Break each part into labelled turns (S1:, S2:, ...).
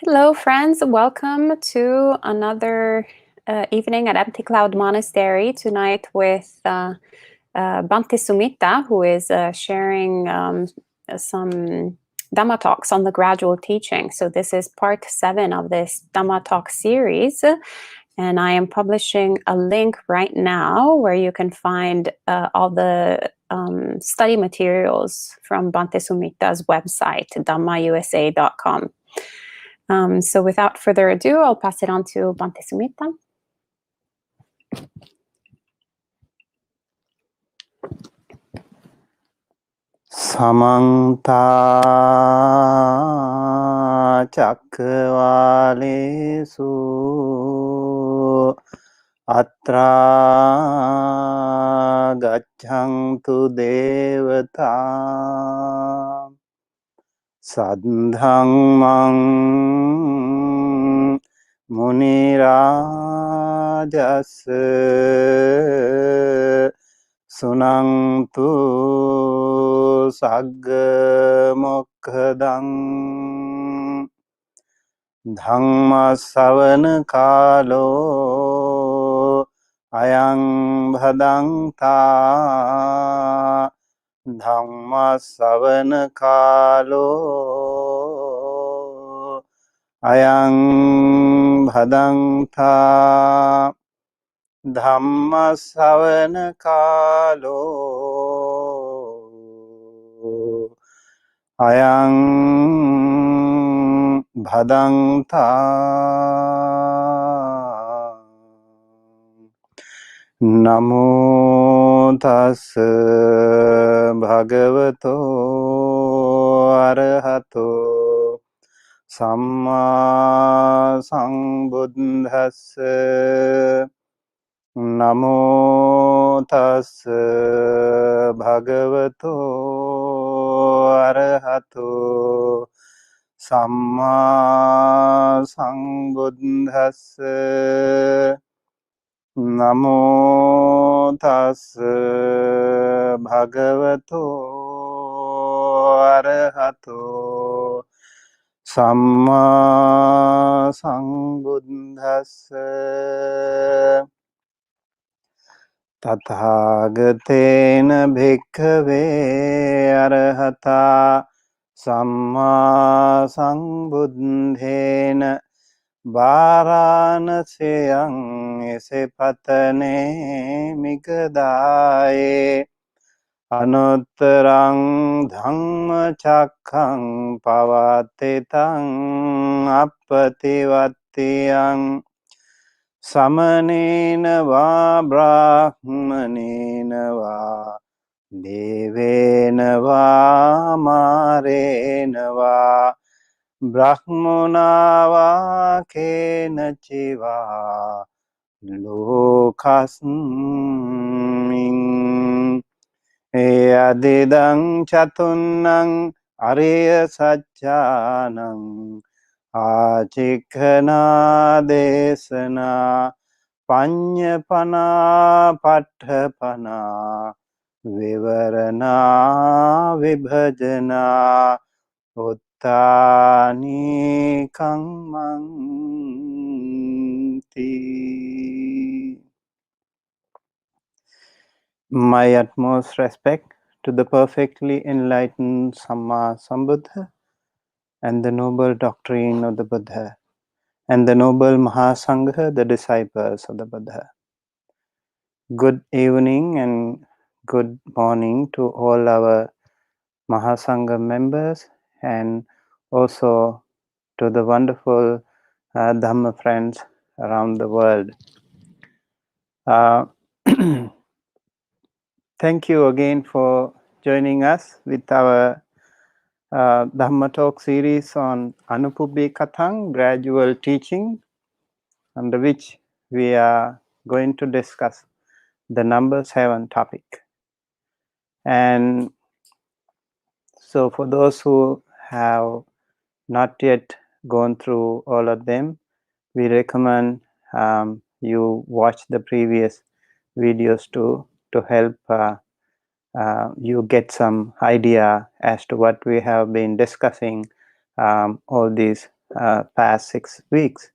S1: Hello, friends. Welcome to another evening at Empty Cloud Monastery tonight with Bhante Sumitta, who is sharing some Dhamma talks on the Gradual Teaching. So this is part 7 of this Dhamma talk series. And I am publishing a link right now where you can find all the study materials from Bhante Sumitta's website, dhammausa.com. So without further ado, I'll pass it on to Bhante Sumitta.
S2: Samanta Chakravalesu Atra Gachantu Devata Sadhamang Munirajasa Sunantu Sagga Mokkhadan Dhamma Savana Kalo Ayang Bhadanta Dhamma Savana Kalo Ayang Bhadanta Dhamma Savana Kalo Ayang Bhadanta Namo Tassa Bhagavato Arahato Samma Sambuddhassa Namo Tassa Bhagavato Arahato Samma Sambuddhassa Namo Tassa Bhagavato Arahato Samma Sambuddhassa Tathagatena bhikkhave arahata samma sambuddhena varanaseyang esepatane mikadaye anuttarang dhamma chakkang pavatetang appativattiyang Samanena va brahmanena va devena va marena va brahmana va kenachiva lokasmin yadidang chatunnang ariya sajjanang Achikhana desana Panyapana Patthapana Vivarana Vibhajana Uttani Kammanti. My utmost respect to the perfectly enlightened Samma Sambuddha and the noble doctrine of the Buddha, and the noble Mahasangha, the disciples of the Buddha. Good evening and good morning to all our Mahasangha members and also to the wonderful Dhamma friends around the world. Thank you again for joining us with our Dhamma talk series on anupubbiṁ kathaṁ, Gradual Teaching, under which we are going to discuss the number 7 topic. And so for those who have not yet gone through all of them, we recommend you watch the previous videos to help you get some idea as to what we have been discussing all these past 6 weeks.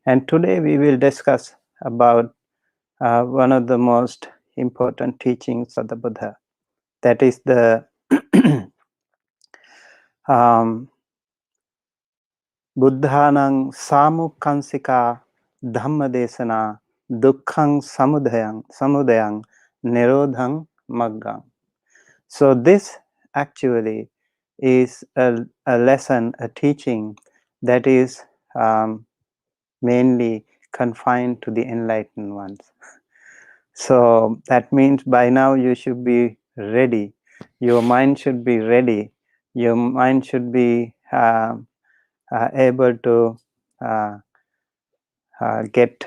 S2: And today we will discuss about one of the most important teachings of the Buddha. That is the Buddhanang samukkansika Dhamma desana dukkhang samudayang nirodhang maggang. So this actually is a lesson, a teaching that is mainly confined to the enlightened ones. So that means by now you should be ready. Your mind should be ready. Your mind should be able to get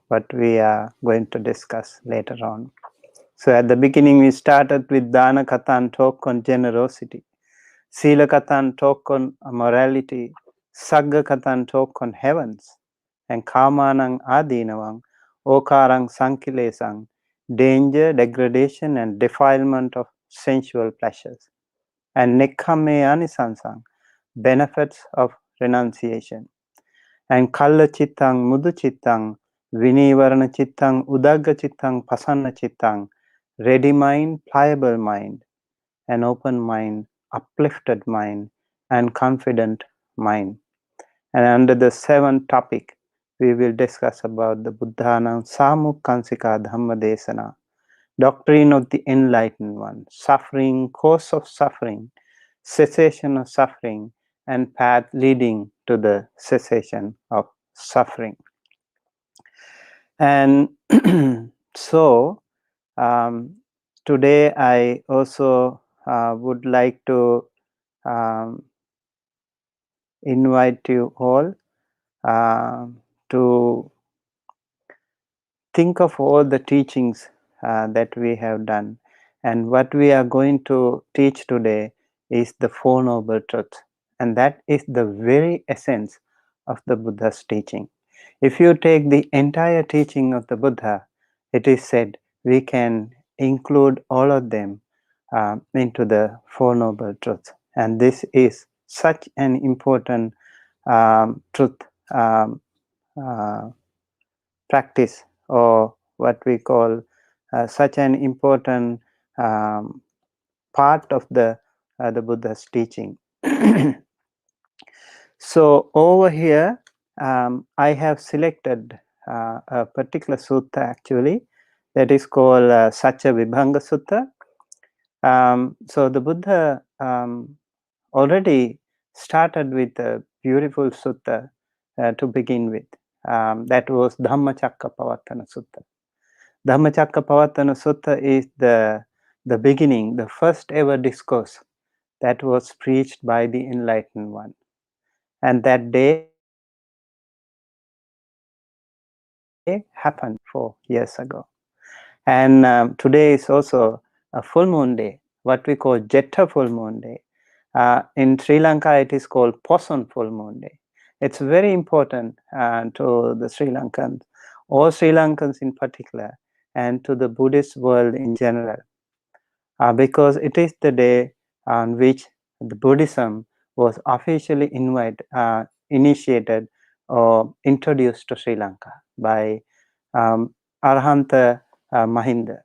S2: what we are going to discuss later on. So at the beginning we started with Dana Kathaṁ, talk on generosity. Sila Kathaṁ, talk on morality. Sagga Kathaṁ, talk on heavens. And Kamanang Adinavang, Okarang Sankilesang, danger, degradation and defilement of sensual pleasures. And Nekkhamme Anisansang, benefits of renunciation. And Kalla Chittang, Mudu Chittang, Vinivarana Chittang, Udagga Chittang, Pasanna Chittang, ready mind, pliable mind, an open mind, uplifted mind, and confident mind. And under the seventh topic, we will discuss about the Buddhanam Samukkansika Dhamma Desana, doctrine of the enlightened one, suffering, cause of suffering, cessation of suffering, and path leading to the cessation of suffering. And so today I also would like to invite you all to think of all the teachings that we have done. And what we are going to teach today is the Four Noble Truths. And that is the very essence of the Buddha's teaching. If you take the entire teaching of the Buddha, it is said we can include all of them into the Four Noble Truths. And this is such an important truth practice, or what we call such an important part of the Buddha's teaching. So over here, I have selected a particular sutta actually that is called Satya Vibhanga Sutta. So the Buddha already started with a beautiful sutta to begin with. That was Dhammacakkappavattana Sutta. Dhammacakkappavattana Sutta is the beginning, the first ever discourse that was preached by the enlightened one. And that day happened 4 years ago. And today is also a full moon day, what we call Jetta full moon day. In Sri Lanka, it is called Poson full moon day. It's very important to the Sri Lankans, or Sri Lankans in particular, and to the Buddhist world in general, because it is the day on which the Buddhism was officially initiated or introduced to Sri Lanka by Arhanta Mahinda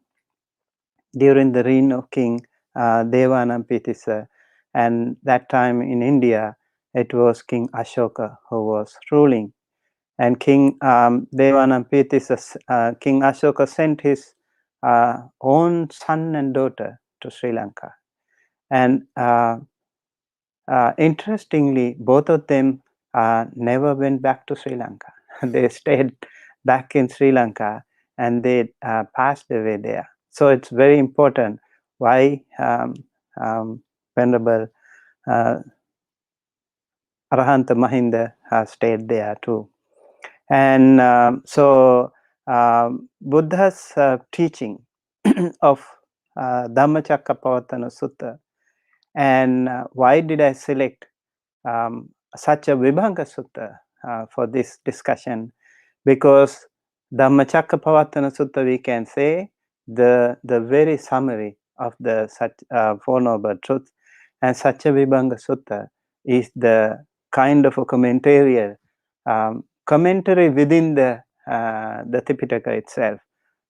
S2: during the reign of King Devanapitissa. And that time in India, it was King Ashoka who was ruling. And King Devanapitissa, King Ashoka sent his own son and daughter to Sri Lanka. And interestingly, both of them never went back to Sri Lanka. They stayed back in Sri Lanka and they passed away there. So it's very important why Venerable Arhanta Mahinda stayed there too. And so Buddha's teaching of Dhammacakkappavattana Sutta. And why did I select Satya Vibhanga Sutta for this discussion? Because Dhammacakkappavattana Sutta, we can say, the very summary of the Four Noble Truths, and Satya Vibhanga Sutta is the kind of a commentary within the Tipitaka itself,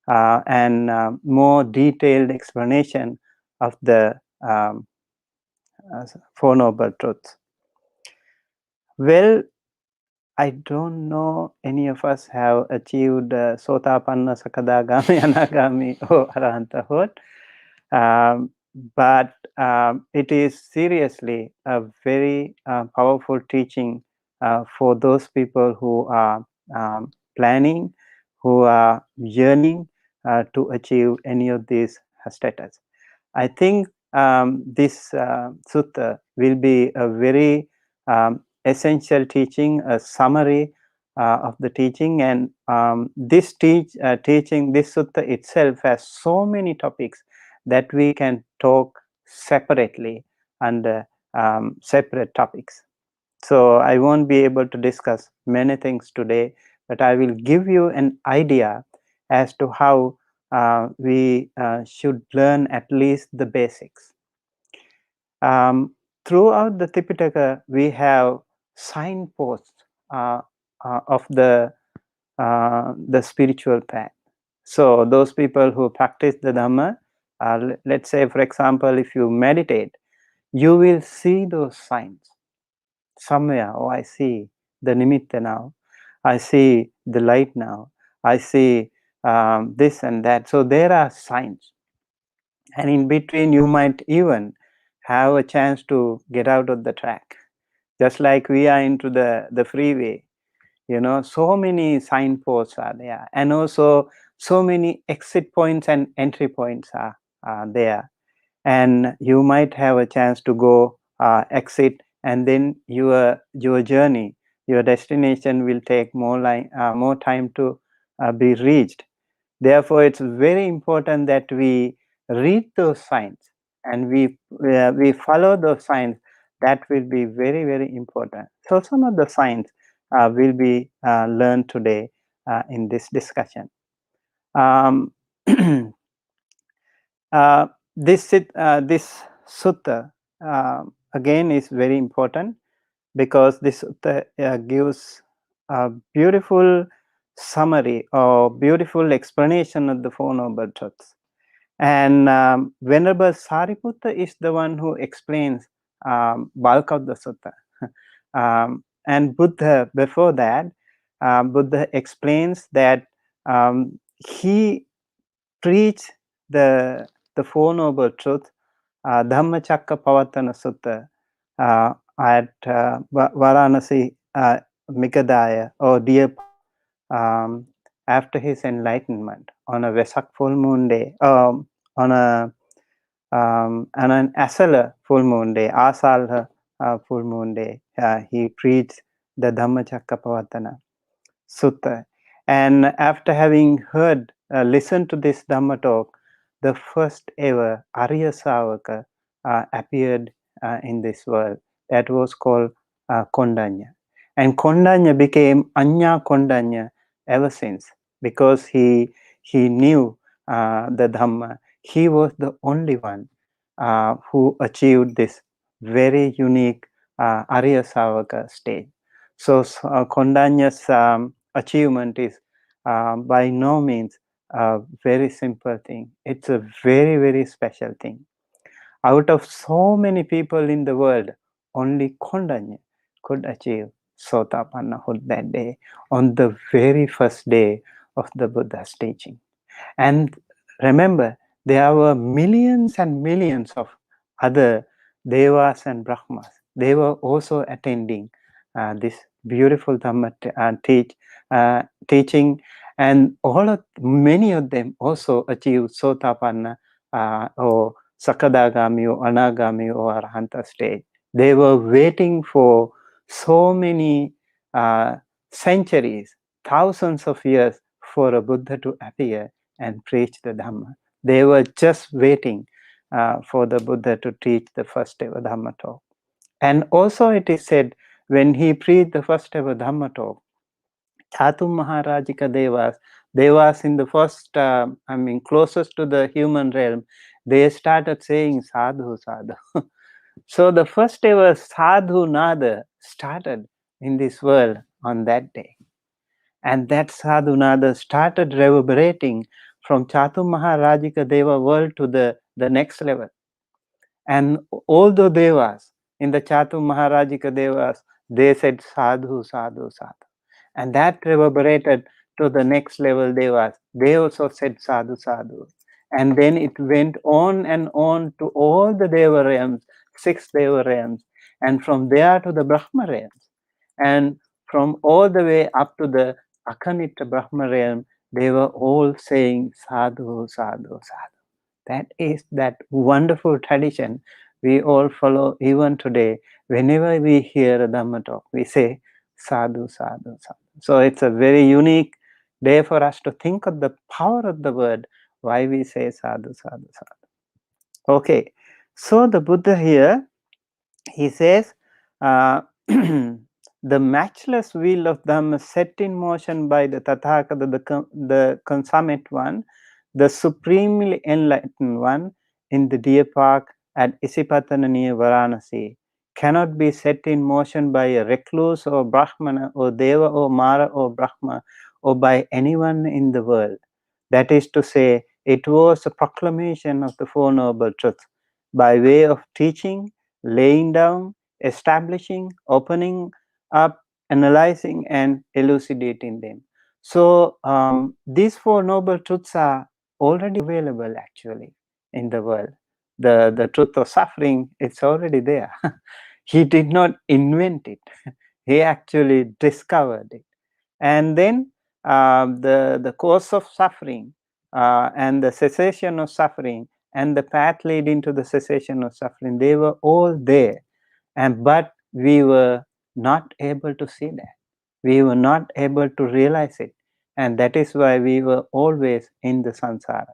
S2: and more detailed explanation of the Four Noble Truths. Well, I don't know any of us have achieved Sotapanna, Sakadagami, Anagami, or Arahantahot. But it is seriously a very powerful teaching for those people who are planning, who are yearning to achieve any of these status. I think this sutta will be a very essential teaching, a summary of the teaching, and this teaching, this sutta itself has so many topics that we can talk separately under separate topics. So I won't be able to discuss many things today, but I will give you an idea as to how we should learn at least the basics. Throughout the Tipitaka, we have signposts of the spiritual path. So those people who practice the Dhamma, let's say, for example, if you meditate, you will see those signs somewhere. Oh, I see the nimitta now. I see the light now. I see this and that. So there are signs. And in between, you might even have a chance to get out of the track. Just like we are into the freeway, so many signposts are there. And also so many exit points and entry points are there. And you might have a chance to go exit, and then your journey, your destination will take more time to be reached. Therefore, it's very important that we read those signs and we follow those signs. That will be very, very important. So some of the signs will be learned today in this discussion. This sutta again is very important, because this sutta gives a beautiful summary or beautiful explanation of the Four Noble Truths. And Venerable Sariputta is the one who explains bulk of the sutta. And Buddha, before that, Buddha explains that he preached the Four Noble Truths, Dhammacakkappavattana Sutta, at Varanasi Migadaya, or Deer Park, after his enlightenment on a Vesak full moon day, on an Asala full moon day, Asala full moon day, he preached the Dhammacakkappavattana Sutta. And after having listened to this Dhamma talk, the first ever Arya Savaka appeared in this world. That was called Kondanya. And Kondanya became Anya Kondanya ever since, because he knew the Dhamma. He was the only one who achieved this very unique Arya Savaka stage. So Kondanya's achievement is by no means a very simple thing. It's a very, very special thing. Out of so many people in the world, only Kondanya could achieve Sotapannahood that day, on the very first day of the Buddha's teaching. And remember, there were millions and millions of other Devas and Brahmas. They were also attending this beautiful Dhamma teaching, and many of them also achieved Sotapanna or Sakadagami or Anagami or Arahanta stage. They were waiting for so many centuries, thousands of years, for a Buddha to appear and preach the Dhamma. They were just waiting for the Buddha to teach the first ever Dhamma talk. And also it is said, when he preached the first ever Dhamma talk, Chatum Maharajika Devas in the first, closest to the human realm, they started saying sadhu, sadhu. So the first ever sadhu nada started in this world on that day. And that sadhu nada started reverberating from Chatu Maharajika Deva world to the next level. And all the devas in the Chatu Maharajika Devas, they said sadhu, sadhu, sadhu. And that reverberated to the next level devas. They also said sadhu, sadhu. And then it went on and on to all the deva realms, 6 deva realms, and from there to the Brahma realms. And from all the way up to the Akhanita Brahma realm, they were all saying sadhu, sadhu, sadhu. That is that wonderful tradition we all follow even today. Whenever we hear a Dhamma talk, we say sadhu, sadhu, sadhu. So it's a very unique day for us to think of the power of the word, why we say sadhu, sadhu, sadhu. Okay, so the Buddha here, he says, the matchless wheel of Dhamma set in motion by the Tathagata, the consummate one, the supremely enlightened one, in the deer park at Isipatana near Varanasi, cannot be set in motion by a recluse or Brahmana or Deva or Mara or Brahma or by anyone in the world. That is to say, it was a proclamation of the Four Noble Truths by way of teaching, laying down, establishing, opening up, analyzing, and elucidating them. So these Four Noble Truths are already available actually in the world. The truth of suffering, it's already there. He did not invent it. He actually discovered it. And then the cause of suffering and the cessation of suffering and the path leading to the cessation of suffering, they were all there. But we were not able to see that. We were not able to realize it. And that is why we were always in the samsara.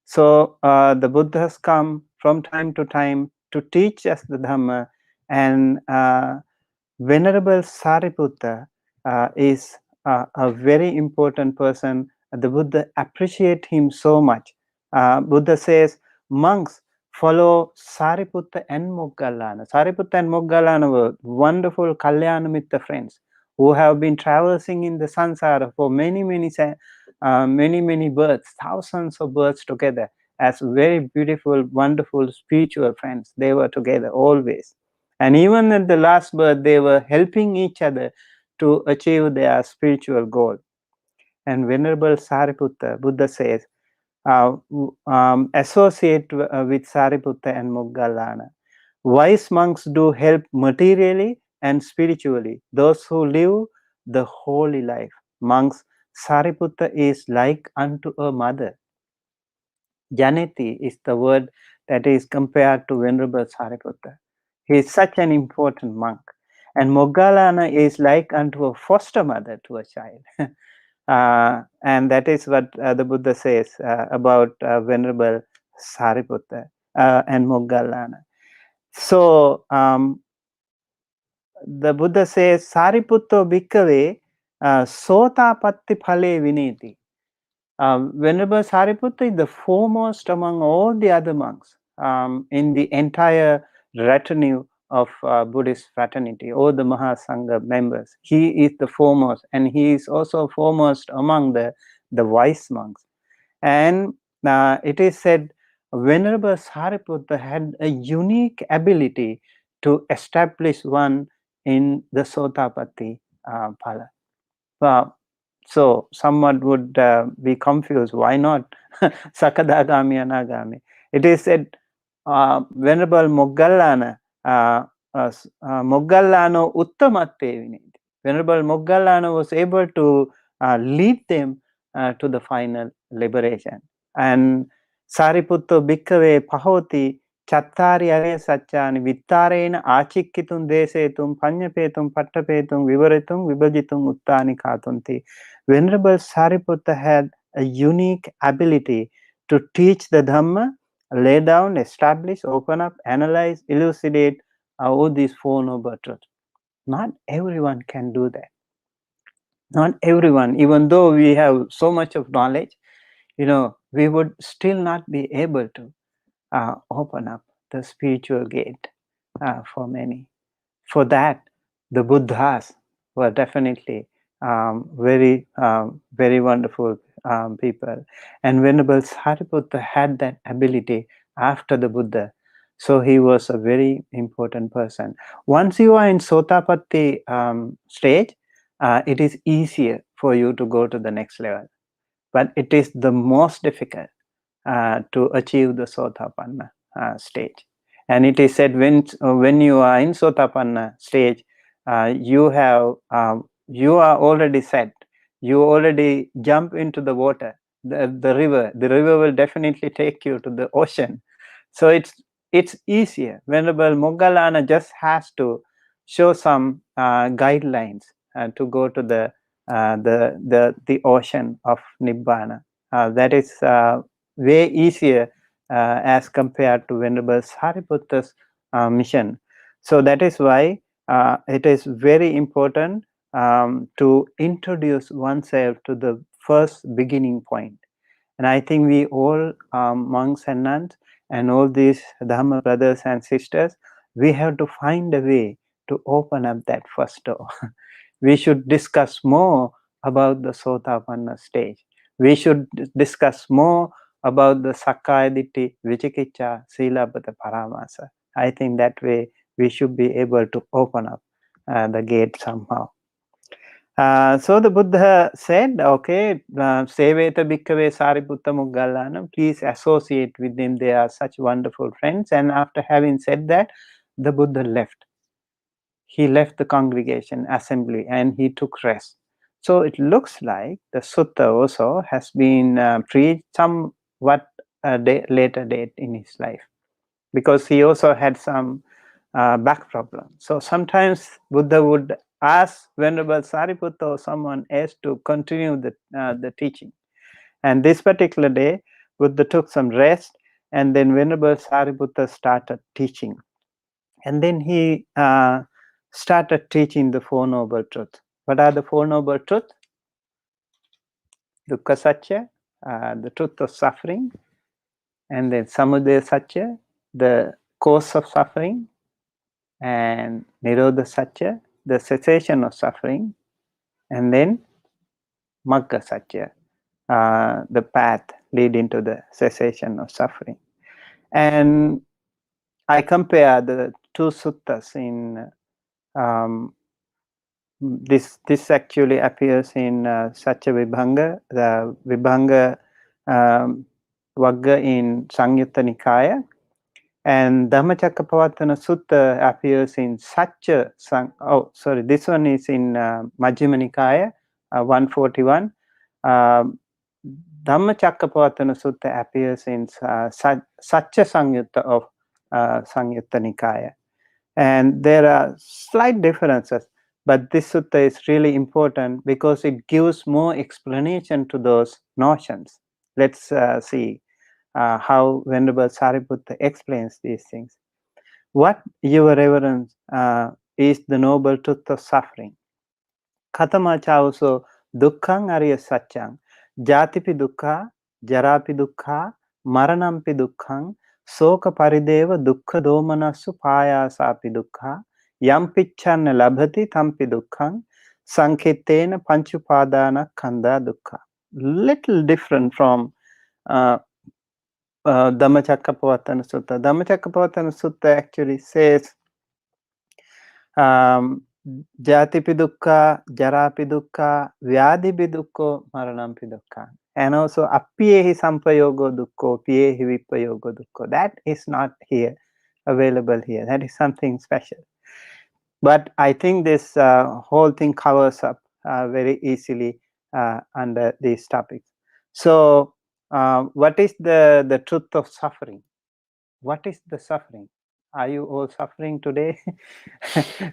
S2: So the Buddhas come from time to time to teach us the Dhamma, and Venerable Sariputta is a very important person. The Buddha appreciate him so much. Buddha says, monks follow Sariputta and Moggallana. Sariputta and Moggallana were wonderful Kalyana Mitta friends who have been traversing in the samsara for many births, thousands of births together as very beautiful, wonderful spiritual friends. They were together always. And even at the last birth, they were helping each other to achieve their spiritual goal. And Venerable Sariputta, Buddha says, associate with Sariputta and Moggallana. Wise monks do help materially and spiritually those who live the holy life. Monks, Sariputta is like unto a mother. Janeti is the word that is compared to Venerable Sariputta. He is such an important monk. And Moggallana is like unto a foster mother to a child. And that is what the Buddha says about Venerable Sariputta and Moggallana. So the Buddha says, Sariputto bhikkave sotapatti phale vineti. Venerable Sariputta is the foremost among all the other monks in the entire retinue of Buddhist fraternity, all the Mahasangha members. He is the foremost, and he is also foremost among the wise monks. And it is said Venerable Sariputta had a unique ability to establish one in the Sotapatti phala. So someone would be confused. Why not Sakadagami, Anagami? It is said Venerable Moggallana, Moggallano Uttamatte Vineti. Venerable Moggallana was able to lead them to the final liberation. And Sariputto Bhikkave Pahoti Chattari Arya Satchani Vittarena Achikkitum Desetum Panyapetum Pattapetum Vivaritum Vibhajitum Uttani Katunti. Venerable Sariputta had a unique ability to teach the Dhamma, lay down, establish, open up, analyze, elucidate all these Four Noble Truths. Not everyone can do that. Not everyone, even though we have so much of knowledge, we would still not be able to open up the spiritual gate for many. For that, the Buddhas were definitely very wonderful people. And Venerable Sariputta had that ability after the Buddha. So he was a very important person. Once you are in Sotapatti stage, it is easier for you to go to the next level. But it is the most difficult to achieve the Sotapanna stage. And it is said when you are in Sotapanna stage, you are already set. You already jump into the water, the river. The river will definitely take you to the ocean. So it's easier. Venerable Moggallana just has to show some guidelines to go to the ocean of Nibbana. That is way easier as compared to Venerable Sariputta's mission. So that is why it is very important to introduce oneself to the first beginning point. And I think we all monks and nuns and all these Dhamma brothers and sisters, we have to find a way to open up that first door. We should discuss more about the Sotapanna stage. We should discuss more about the Sakkaya Ditthi, Vicikicca, Silabbata Paramasa. I think that way we should be able to open up the gate somehow. So the Buddha said, okay, Seveta Bhikkhave Sariputta Moggallana, please associate with them. They are such wonderful friends. And after having said that, the Buddha left. He left the congregation assembly and he took rest. So it looks like the sutta also has been preached somewhat later date in his life, because he also had some back problem. So sometimes Buddha would ask Venerable Sariputta or someone else to continue the teaching. And this particular day, Buddha took some rest, and then Venerable Sariputta started teaching. And then he started teaching the Four Noble Truths. What are the Four Noble Truths? Dukkha Satya, the truth of suffering, and then Samudaya Satya, the cause of suffering, and Nirodha Satya, the cessation of suffering, and then Magga Satya, the path leading to the cessation of suffering. And I compare the two suttas in this actually appears in Satya Vibhanga, the Vibhanga Vagga in Sangyutta Nikaya, and Dhammacakkappavattana Sutta appears in this one is in Majjhima Nikaya, 141. Dhammacakkappavattana Sutta appears in Satya Sangyutta of Sangyutta Nikaya. And there are slight differences, but this sutta is really important because it gives more explanation to those notions. Let's see how Venerable Sariputta explains these things. What, Your Reverence, is the noble truth of suffering? Katamacha dukkhang ariya satyang, jatipi dukkha, jarapi dukkha, maranampi dukkhang, soka parideva dukkha domanasu payasapi dukkha, yampichanna labhati tampi dukkhang, sankhitena panchupadana kanda dukkha. Little different from Dhammacakkappavattana Sutta. Dhammacakkappavattana Sutta actually says Jatipi dukkha, jarapi dukkha, vyadipi dukkho, maranampi dukkha. And also appiyehi sampayogo dukkho, piyehi vippayogo dukkho. That is not here, available here. That is something special. But I think this whole thing covers up very easily under these topics. So what is the truth of suffering? What is the suffering? Are you all suffering today?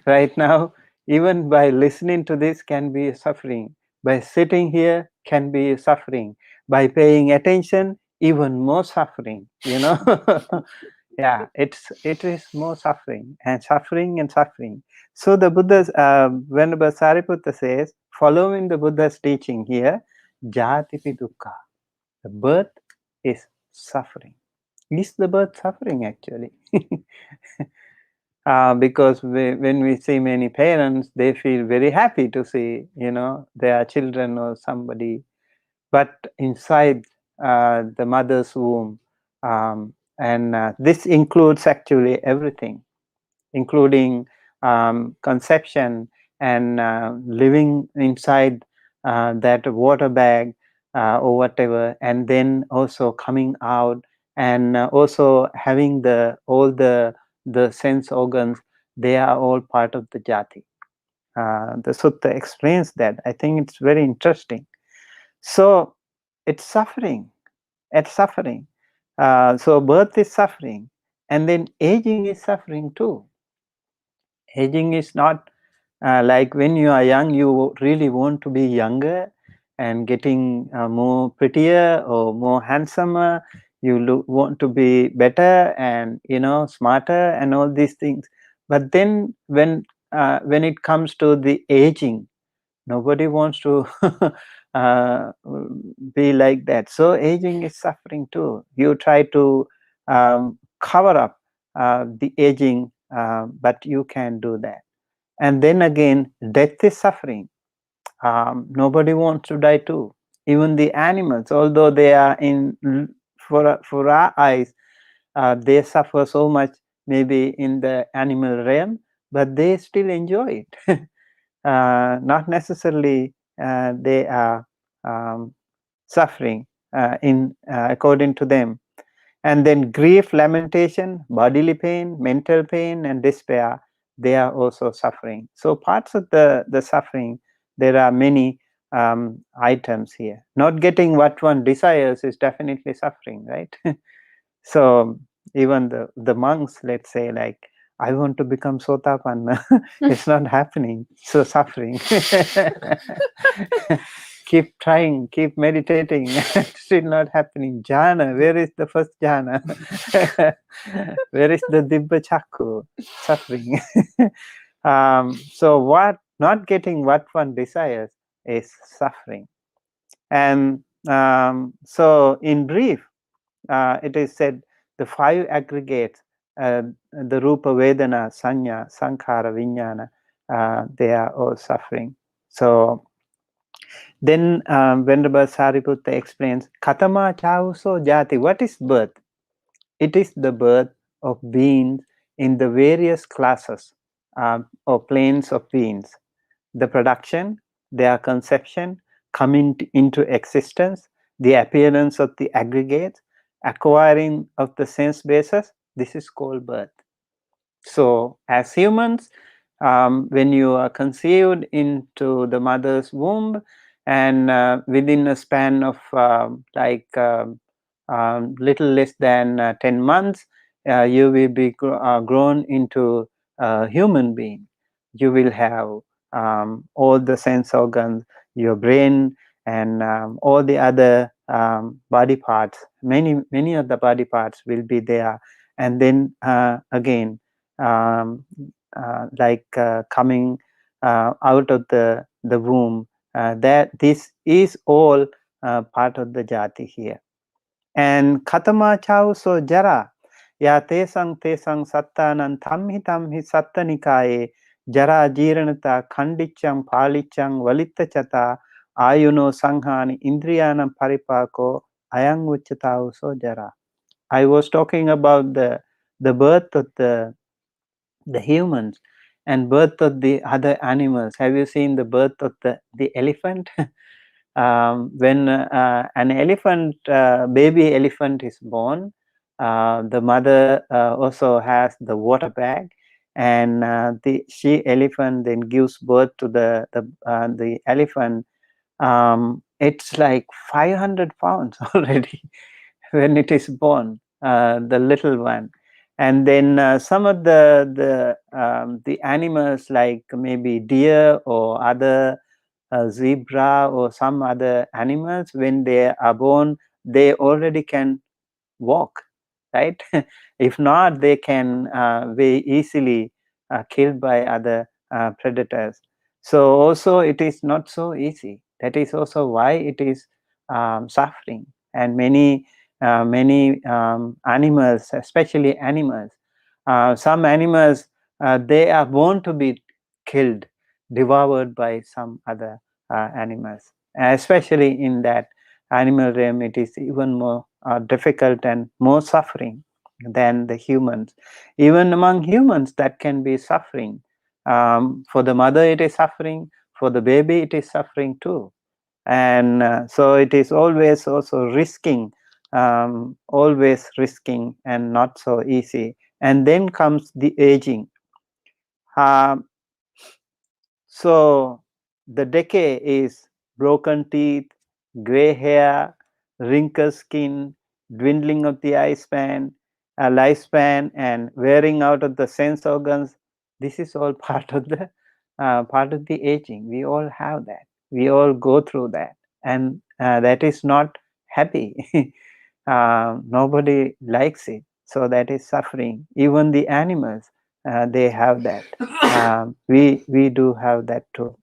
S2: Right now, even by listening to this can be suffering. By sitting here can be suffering. By paying attention, even more suffering, you know. Yeah, it is more suffering and suffering and suffering. So the Buddha's Venerable Sariputta says, following the Buddha's teaching here, jatipi dukkha, the birth is suffering. Is the birth suffering actually? because when we see many parents, they feel very happy to see, their children or somebody. But inside the mother's womb, and this includes actually everything, including conception and living inside that water bag or whatever, and then also coming out, and also having all the sense organs. They are all part of the jati. The sutta explains that. I think it's very interesting. So it's suffering. It's suffering. So birth is suffering, and then aging is suffering too. Aging is not like when you are young, you really want to be younger and getting more prettier or more handsomer. You want to be better and smarter and all these things. But then when it comes to the aging, nobody wants to be like that. So aging is suffering too. You try to cover up the aging, but you can't do that. And then again, death is suffering. Nobody wants to die too. Even the animals, although they are for our eyes, they suffer so much, maybe in the animal realm, but they still enjoy it. Not necessarily they are suffering in according to them. And then grief, lamentation, bodily pain, mental pain, and despair, they are also suffering. So parts of the suffering, there are many items here. Not getting what one desires is definitely suffering, right? So even the monks, let's say, like, I want to become Sotapanna. It's not happening. So suffering. Keep trying, keep meditating. Still not happening. Jhana, where is the first jhana? Where is the Dibba Chakku? Suffering. So not getting what one desires is suffering. And so in brief, it is said the five aggregates, the Rupa, Vedana, Sanya, Sankhara, Vijnana, they are all suffering. So then Venerable Sariputta explains, Katama Chauso Jati. What is birth? It is the birth of beings in the various classes or planes of beings. The production, their conception, coming into existence, the appearance of the aggregates, acquiring of the sense bases, this is called birth. So as humans, when you are conceived into the mother's womb, and within a span of little less than 10 months, you will be grown into a human being. You will have all the sense organs, your brain, and all the other body parts. Many of the body parts will be there. And then again, coming out of the womb, that this is all part of the jati here. And katama chauso jara, ya tesang sattanan tamhi sattanikaye, jara jiranata khandichang palichang valitta chata ayuno sanghani indriyanam paripako ayang uchatauso jara. I was talking about the birth of the humans and birth of the other animals. Have you seen the birth of the elephant? When an elephant, baby elephant is born, the mother also has the water bag, and the she elephant then gives birth to the elephant. It's like 500 pounds already when it is born, the little one. And then some of the animals, like maybe deer or other zebra or some other animals, when they are born, they already can walk, right? If not, they can be easily killed by other predators. So also it is not so easy. That is also why it is suffering. And many animals, especially animals, some animals they are born to be killed, devoured by some other animals. Especially in that animal realm, it is even more difficult and more suffering than the humans. Even among humans, that can be suffering. For the mother, it is suffering. For the baby, it is suffering too. And so it is always also risking, always risking, and not so easy. And then comes the aging. So the decay is broken teeth, gray hair, wrinkled skin, dwindling of the lifespan, and wearing out of the sense organs. This is all part of the aging. We all have that. We all go through that, and that is not happy. Nobody likes it. So that is suffering. Even the animals, they have that. We do have that too.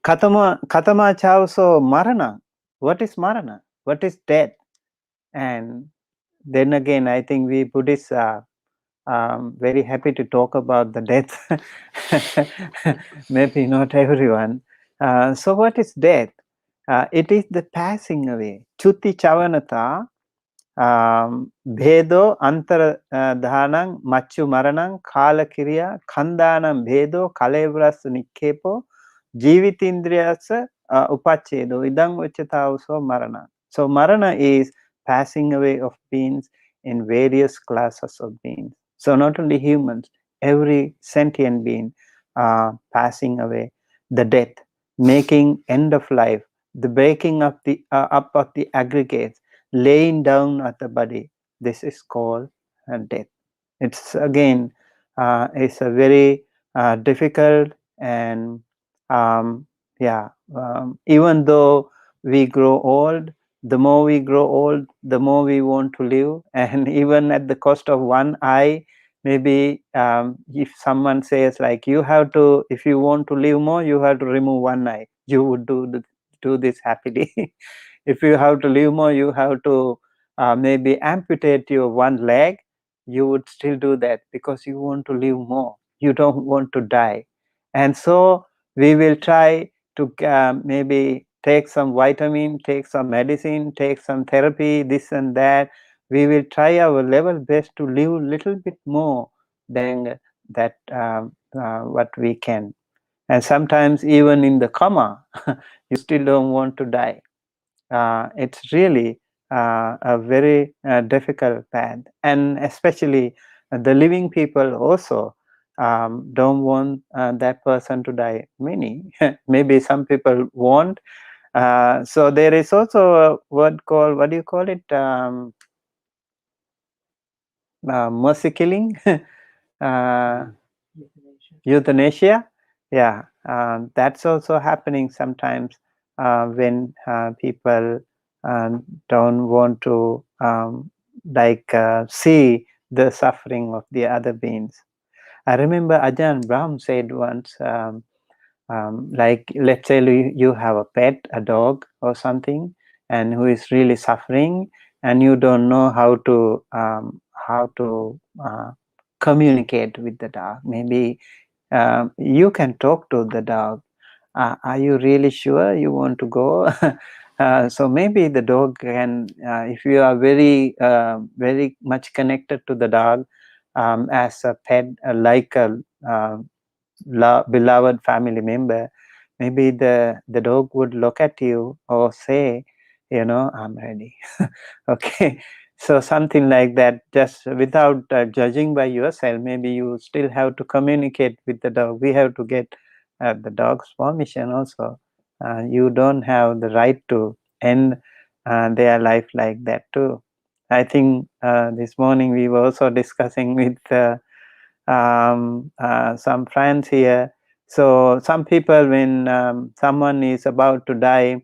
S2: Kathaṁ chauso marana. What is marana? What is death? And then again, I think we Buddhists are very happy to talk about the death. Maybe not everyone. So what is death? It is the passing away. Chuti chavanata. Bhedo antara dhanang machu maranang kala kiriya khandanam bhedo kalevras nikkepo jivitindriyasa upachedo idang uchatauso marana. So marana is passing away of beings in various classes of beings. So not only humans, every sentient being passing away, the death, making end of life, the breaking of the up of the aggregates, laying down at the body. This is called death. It's again, it's a very difficult, and even though we grow old, the more we grow old, the more we want to live, and even at the cost of one eye. Maybe if someone says like, you have to, if you want to live more, you have to remove one eye, you would do this happily. If you have to live more, you have to maybe amputate your one leg, you would still do that because you want to live more. You don't want to die. And so we will try to maybe take some vitamin, take some medicine, take some therapy, this and that. We will try our level best to live a little bit more than that what we can. And sometimes even in the coma, you still don't want to die. It's really a very difficult path, and especially the living people also don't want that person to die. Many, maybe some people want. So there is also a word called, what do you call it? Mercy killing, euthanasia. Yeah, that's also happening sometimes when people don't want to see the suffering of the other beings. I remember Ajahn Brahm said once, like, let's say you have a pet, a dog or something, and who is really suffering, and you don't know how to communicate with the dog. Maybe you can talk to the dog. Are you really sure you want to go? So maybe the dog can, if you are very much connected to the dog as a pet, like a beloved family member, maybe the dog would look at you or say, I'm ready. Okay, so something like that, just without judging by yourself. Maybe you still have to communicate with the dog. We have to get the dog's permission also. You don't have the right to end their life like that too. I think this morning we were also discussing with some friends here. So some people, when someone is about to die,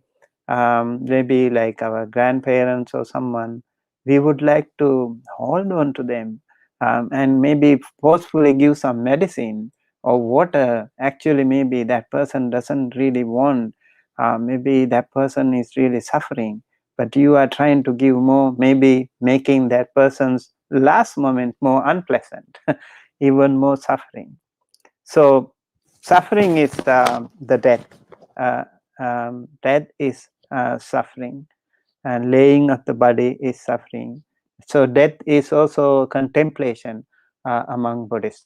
S2: maybe like our grandparents or someone, we would like to hold on to them and maybe forcefully give some medicine or water. Actually, maybe that person doesn't really want. Maybe that person is really suffering, but you are trying to give more, maybe making that person's last moment more unpleasant. even more suffering. So suffering is the death. Death is suffering, and laying of the body is suffering. So death is also contemplation among Buddhists.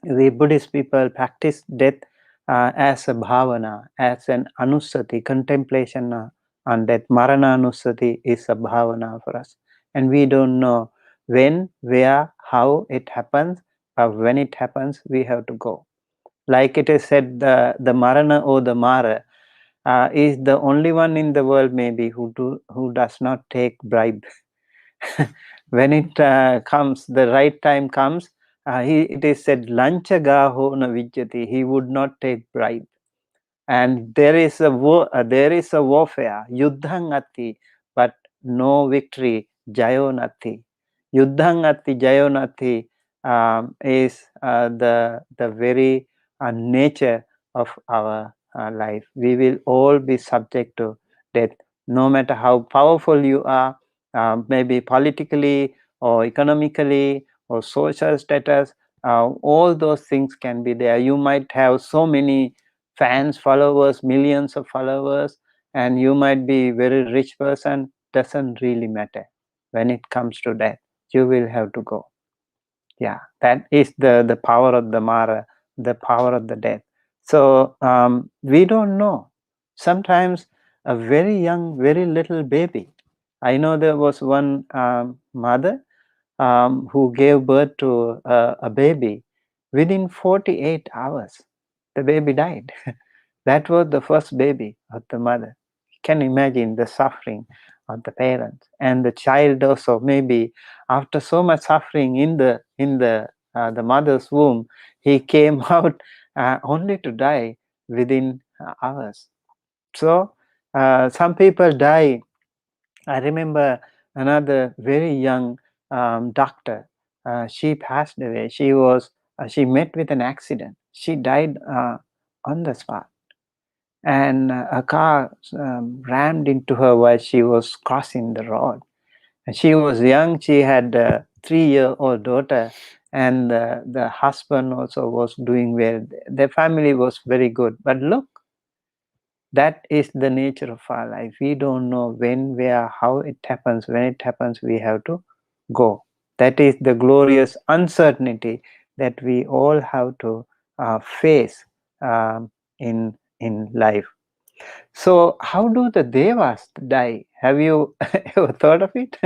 S2: We Buddhist people practice death as a bhavana, as an anusati, contemplation on death. Marana anusati is a bhavana for us. And we don't know when, where, how it happens, but when it happens, we have to go. Like it is said, the Marana or the Mara is the only one in the world maybe who does not take bribe. When it comes, the right time comes, it is said, lancha gaho na vijjati, he would not take bribe. And there is a warfare, yuddhang atti, but no victory, jayo nati. Yuddhang atti, jayo nati is the very nature of our life. We will all be subject to death, no matter how powerful you are, maybe politically or economically or social status. All those things can be there. You might have so many fans, followers, millions of followers, and you might be very rich person. Doesn't really matter. When it comes to that, you will have to go. Yeah, that is the power of the Mara, the power of the death. So we don't know. Sometimes a very young, very little baby. I know there was one mother who gave birth to a baby. Within 48 hours, the baby died. That was the first baby of the mother. You can imagine the suffering of the parents and the child also. Maybe after so much suffering in the mother's womb, he came out only to die within hours. So some people die. I remember another very young doctor. She passed away. She met with an accident. She died on the spot, and a car rammed into her while she was crossing the road. And she was young. She had a 3-year-old daughter, and the husband also was doing well. Their family was very good. But look, that is the nature of our life. We don't know when, where, how it happens. When it happens, we have to go. That is the glorious uncertainty that we all have to face in life. So how do the devas die? Have you ever thought of it?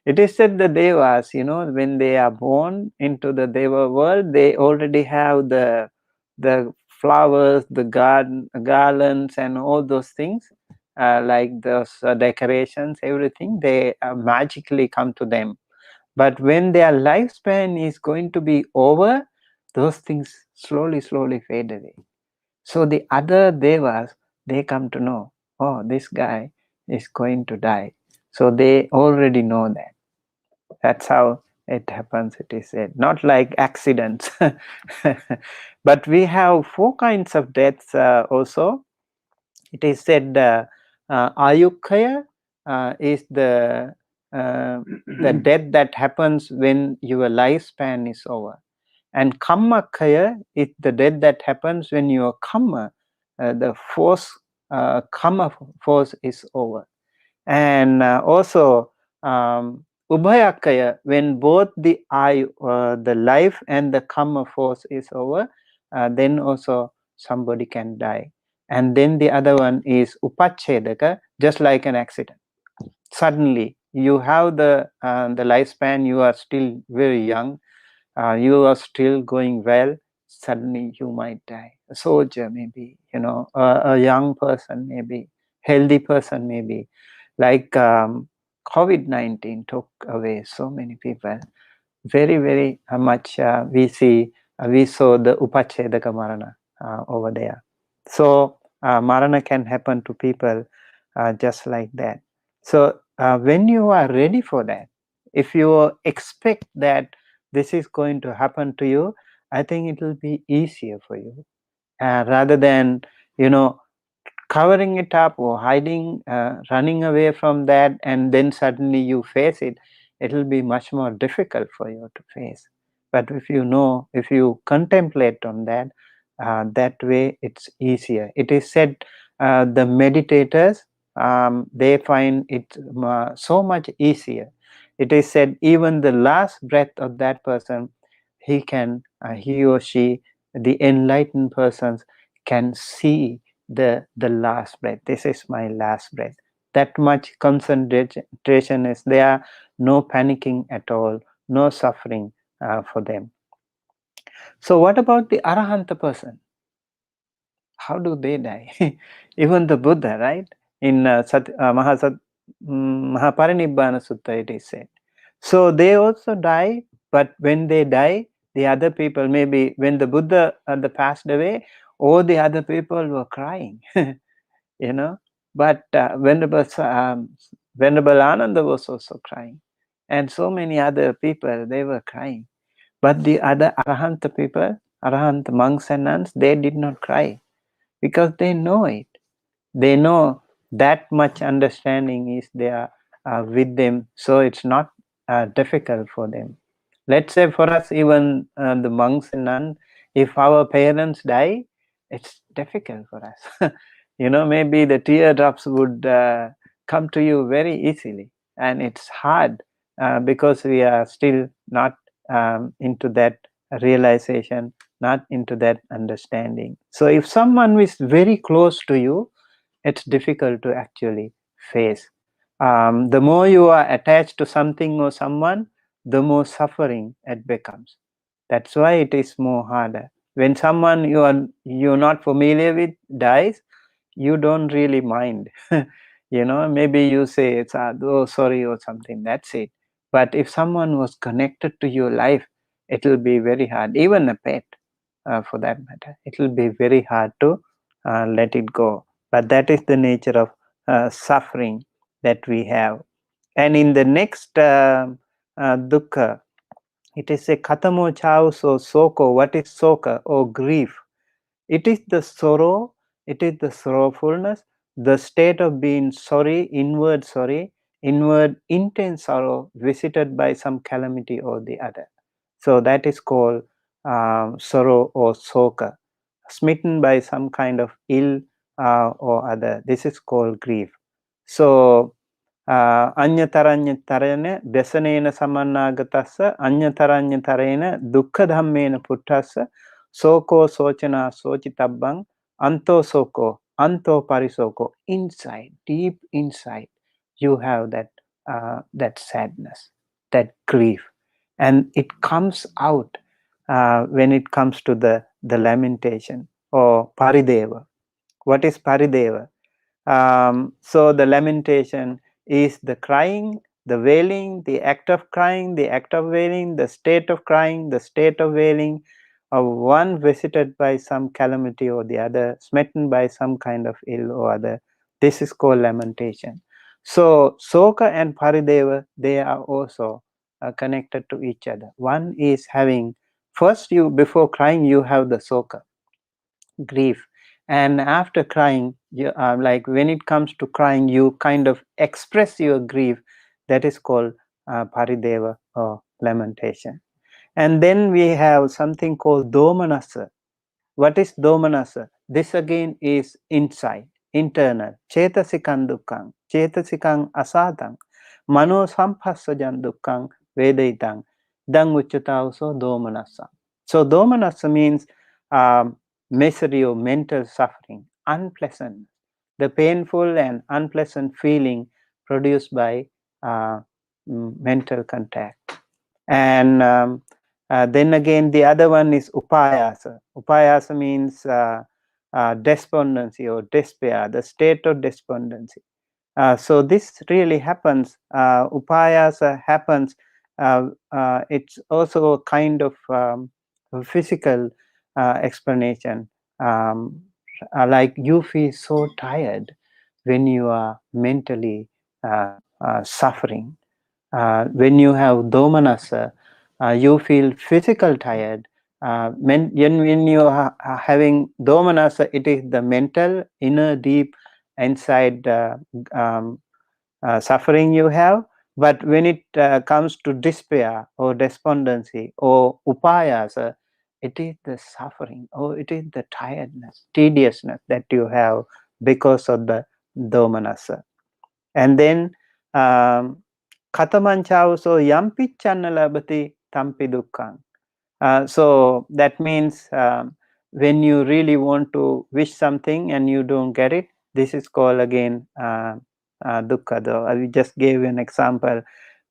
S2: It is said the devas, when they are born into the deva world, they already have the flowers, the garlands, and all those things, like those decorations, everything. They magically come to them. But when their lifespan is going to be over, those things slowly fade away. So the other devas, they come to know, oh, this guy is going to die. So they already know that. That's how it happens, it is said. Not like accidents. But we have 4 kinds of deaths also. It is said ayukkhaya is the death that happens when your lifespan is over. And kammakkhaya is the death that happens when your kamma, the force, kamma force is over. And also ubhayakkaya, when both the the life and the kamma force is over, then also somebody can die. And then the other one is upachedaka, just like an accident. Suddenly you have the lifespan, you are still very young, you are still going well, suddenly you might die. A soldier maybe, a young person maybe, healthy person maybe. Like COVID-19 took away so many people. Very much we saw the upachedaka marana over there. So marana can happen to people just like that. So when you are ready for that, if you expect that this is going to happen to you, I think it will be easier for you rather than covering it up or hiding, running away from that, and then suddenly you face it. It will be much more difficult for you to face. But if you know, if you contemplate on that, that way it's easier. It is said the meditators, they find it so much easier. It is said even the last breath of that person, he or she, the enlightened persons, can see the last breath. This is my last breath. That much concentration is there, no panicking at all, no suffering for them. So what about the Arahanta person? How do they die? Even the Buddha, right? In Mahaparinibbana Sutta it is said. So they also die, but when they die, the other people, maybe when the Buddha passed away, all the other people were crying, you know. But Venerable Ananda was also crying. And so many other people, they were crying. But the other Arahanta people, Arahant monks and nuns, they did not cry because they know it. They know that much understanding is there with them, so it's not difficult for them. Let's say for us, even the monks and nuns, if our parents die, it's difficult for us. You know, maybe the teardrops would come to you very easily, and it's hard because we are still not into that realization, not into that understanding. So if someone is very close to you, it's difficult to actually face. The more you are attached to something or someone, the more suffering it becomes. That's why it is more harder. When someone you're not familiar with dies, you don't really mind. You know, maybe you say it's oh sorry or something, that's it. But if someone was connected to your life, it will be very hard. Even a pet, for that matter, it will be very hard to let it go. But that is the nature of suffering that we have. And in the next dukkha, it is a kathaṁ chaus or soko. What is soka or grief? It is the sorrow, it is the sorrowfulness, the state of being sorry, inward intense sorrow visited by some calamity or the other. So that is called sorrow or soka. Smitten by some kind of ill or other. This is called grief. So Anyataranya desanena samannagatassa anyataranya tarena dukkha dhammena puttassa soko sochana sochitabbang anto soko anto parisoko. Inside, deep inside, you have that sadness, that grief, and it comes out when it comes to the lamentation or parideva. What is parideva? So the lamentation is the crying, the wailing, the act of crying, the act of wailing, the state of crying, the state of wailing of one visited by some calamity or the other, smitten by some kind of ill or other. This is called lamentation. So soka and parideva, they are also connected to each other. One is having, first you, before crying, you have the soka, grief, and after crying, you like when it comes to crying, you kind of express your grief. That is called parideva or lamentation. And then we have something called domanassa. What is domanassa? This again is inside, internal. Cetasikang dukkang, cetasikang asadang, mano sampassajan dukkang vedaitang, dang uchatauso domanassa. So domanassa means misery or mental suffering, unpleasant, the painful and unpleasant feeling produced by mental contact. And then again, the other one is upayasa. Upayasa means despondency or despair, the state of despondency. So this really happens. Upayasa happens. It's also a kind of physical explanation. Like you feel so tired when you are mentally suffering. When you have domanassa, you feel physical tired. When you are having domanassa, it is the mental, inner, deep, inside suffering you have. But when it comes to despair or despondency or upayasa, it is the suffering or it is the tiredness, tediousness that you have because of the domanassa. And then kathamanchauso yampichanna labati tampi dukkhaṁ. So that means when you really want to wish something and you don't get it, this is called again dukkha. Though I just gave an example,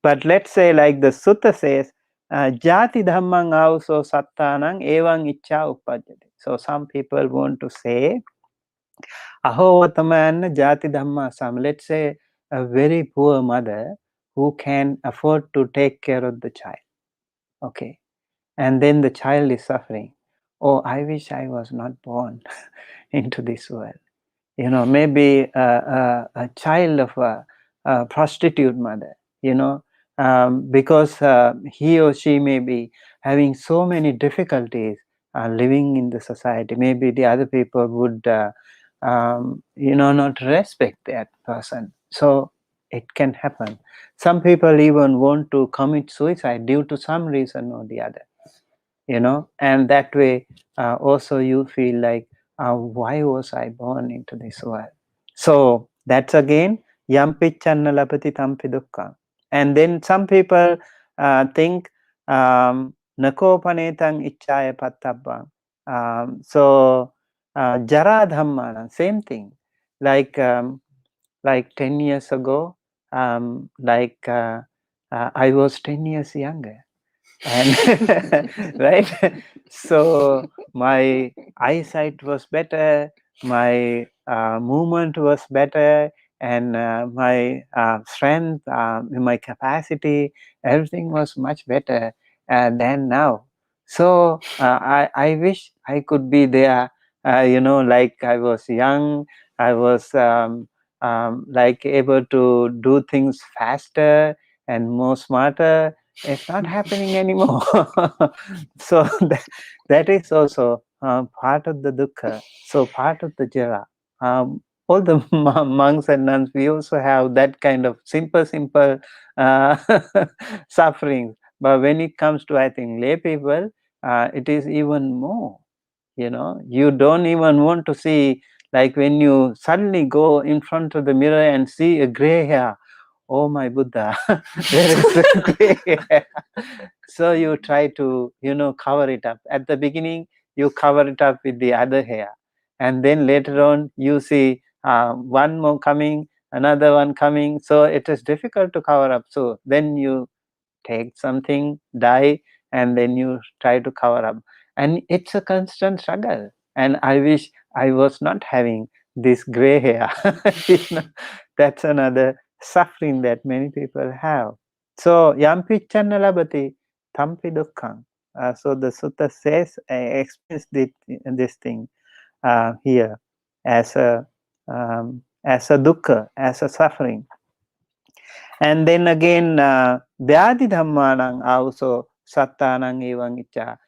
S2: but let's say like the sutta says, jati dhammaṁ auso sattanang evaṁ icchā uppajjati. So some people want to say ahovatama jati dhamma sam. Let's say a very poor mother who can afford to take care of the child. Okay. And then the child is suffering. Oh, I wish I was not born into this world. You know, maybe a child of a prostitute mother, you know, because he or she may be having so many difficulties living in the society. Maybe the other people would, you know, not respect that person. So it can happen. Some people even want to commit suicide due to some reason or the other. You know, and that way also you feel like, why was I born into this world? So that's again yampichanna labati tampi dukkha. And then some people think nakopanetang ichchaya pattabbam. So jara dhammana, same thing. Like 10 years ago, I was 10 years younger. And right, so my eyesight was better, my movement was better, and my strength, my capacity, everything was much better than now. So I wish I could be there, you know, like I was young, I was like able to do things faster and more smarter. It's not happening anymore. So that is also part of the dukkha, so part of the jara. All the monks and nuns, we also have that kind of simple uh, suffering. But when it comes to, I think, lay people, it is even more. You know, you don't even want to see, like when you suddenly go in front of the mirror and see a gray hair. Oh my Buddha, there is a gray hair. So you try to, you know, cover it up. At the beginning, you cover it up with the other hair. And then later on, you see one more coming, another one coming. So it is difficult to cover up. So then you take something, dye, and then you try to cover up. And it's a constant struggle. And I wish I was not having this gray hair. You know, that's another suffering that many people have. So, yampichanna labati tampi dukkhaṁ. So the sutta says, explains this thing here as a dukkha, as a suffering. And then again, vyadi dhammanang also sattanang evaṁ icchā.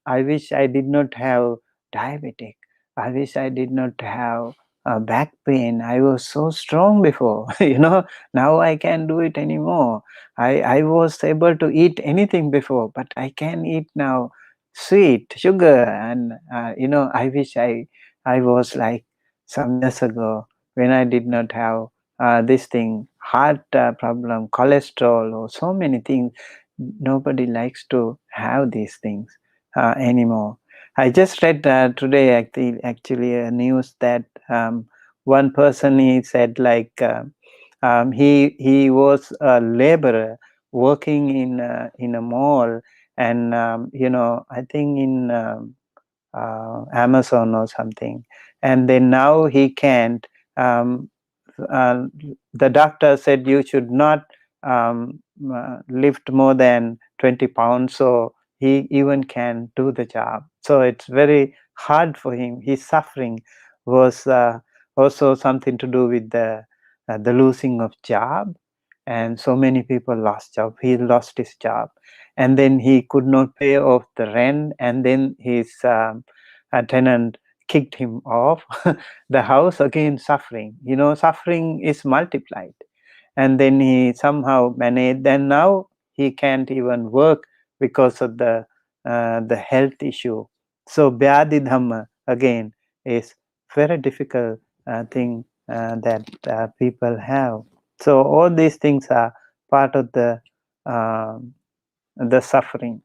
S2: I wish I did not have diabetic. I wish I did not have back pain. I was so strong before, you know, now I can't do it anymore. I was able to eat anything before, but I can eat now sweet, sugar. And, you know, I wish I was like some years ago when I did not have this thing, heart problem, cholesterol, or so many things. Nobody likes to have these things anymore. I just read today actually a news that one person, he said like he was a laborer working in a mall, and you know, I think in Amazon or something, and then now he can't. The doctor said you should not lift more than 20 pounds, so he even can do the job. So it's very hard for him. His suffering was also something to do with the losing of job, and so many people lost job. He lost his job, and then he could not pay off the rent, and then his tenant kicked him off the house. Again, suffering, you know, suffering is multiplied. and then he somehow managed, and now he can't even work because of the health issue. So Vyadhi Dhamma again is very difficult thing that people have. So all these things are part of the suffering.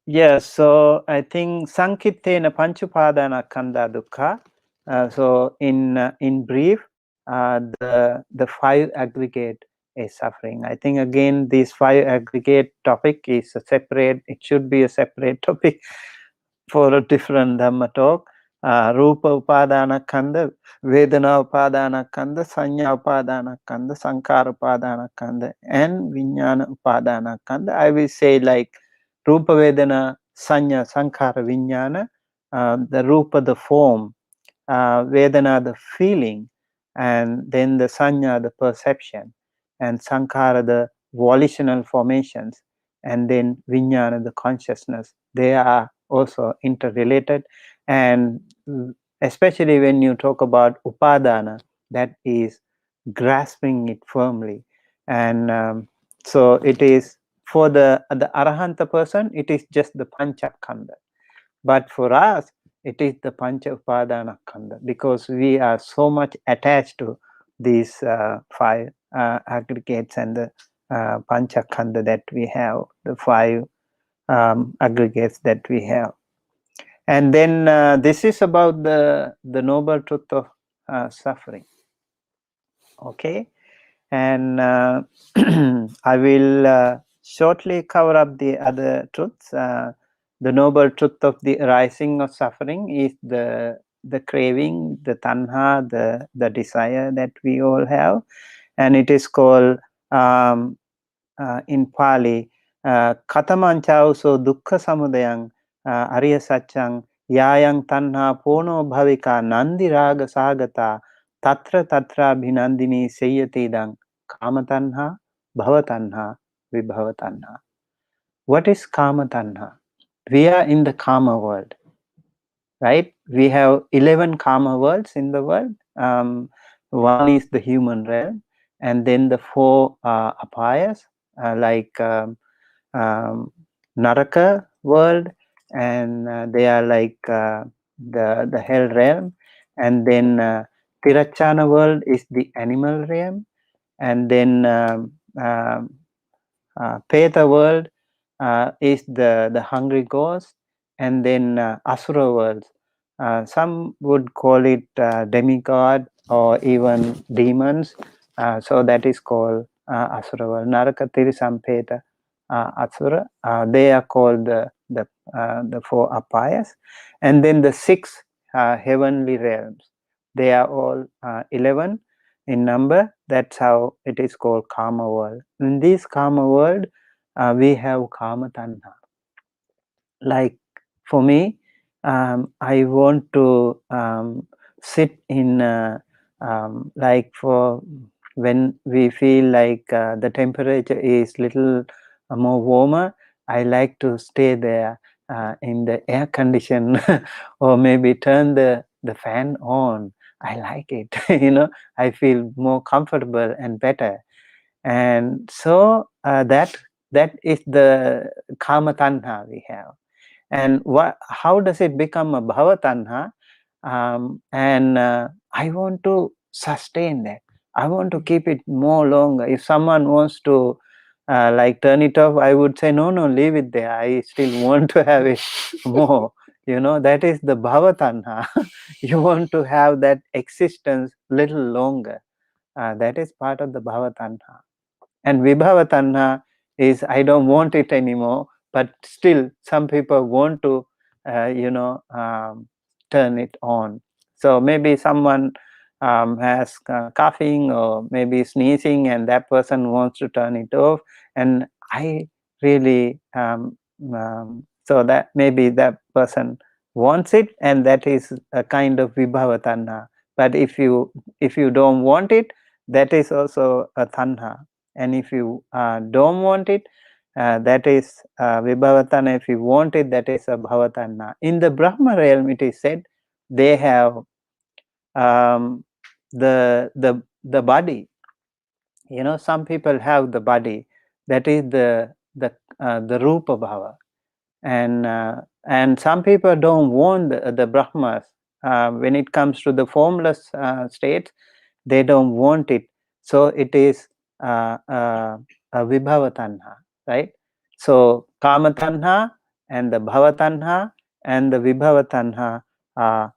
S2: Yes, so I think Sankittena Panchupadana Kanda Dukkha. So in brief, the five aggregate is suffering. I think again this five aggregate topic is a separate. It should be a separate topic for a different Dhamma talk. Rupa Upadana Kanda, Vedana Upadana Kanda, Sanya Upadana Kanda, Sankara Upadana Kanda, and Vijnana Upadana Kanda. I will say like Rupa Vedana, Sanya, Sankara, Vijnana, the Rupa, the form, Vedana, the feeling, and then the Sanya, the perception, and Sankara, the volitional formations, and then Vijnana, the consciousness. They are also interrelated, and especially when you talk about Upadana, that is grasping it firmly. And so it is for the Arahanta person, it is just the Panchakanda. But for us, it is the Pancha Upadana Kanda, because we are so much attached to these five aggregates and the Pancha Kanda that we have, the five aggregates that we have. And then this is about the noble truth of suffering. Okay, and I will shortly cover up the other truths. The noble truth of the arising of suffering is the craving, the tanha, the desire that we all have, and it is called in Pali kathaṁ so dukkha samudayang ariya saccang yayang tanha pono bhavika nandi raga sagata tatra tatra bhinandini seyyatedang kama tanha bhava tanha vibhava tanha. What is kama tanha? We are in the kama world, right? We have 11 kama worlds in the world. One is the human realm, and then the four apayas like Naraka world, and they are like the hell realm, and then Tirachana world is the animal realm, and then Peta world is the hungry ghost, and then Asura world. Some would call it demigod or even demons. So that is called Asura world. Naraka, Tirisam, Peta, Asura. They are called the four apayas, and then the six heavenly realms. They are all 11 in number. That's how it is called Kama world. In this Kama world, we have Kama Tanha. Like for me, I want to sit in like for when we feel like the temperature is little more warmer, I like to stay there in the air condition or maybe turn the fan on. I like it. I feel more comfortable and better. And so that is the Kama Tanha we have. And how does it become a Bhava Tanha? And I want to sustain that. I want to keep it more longer. If someone wants to like turn it off, I would say, no, leave it there. I still want to have it more. That is the Bhava Tanha. You want to have that existence little longer. That is part of the Bhava Tanha. And Vibhava Tanha is, I don't want it anymore, but still some people want to, turn it on. So maybe someone has coughing or maybe sneezing, and that person wants to turn it off. And I really, so that maybe that person wants it, and that is a kind of Vibhava Tanha. But if you don't want it, that is also a Tanha. And if you don't want it, that is Vibhavatana. If you want it, that is a Bhavatana. In the Brahma realm, it is said they have the the body. Some people have the body, that is the rupa bhava, and some people don't want the brahmas. When it comes to the formless states, they don't want it, so it is a vibhava tanha, right? So kama tanha and the bhava tanha and the vibhava tanha are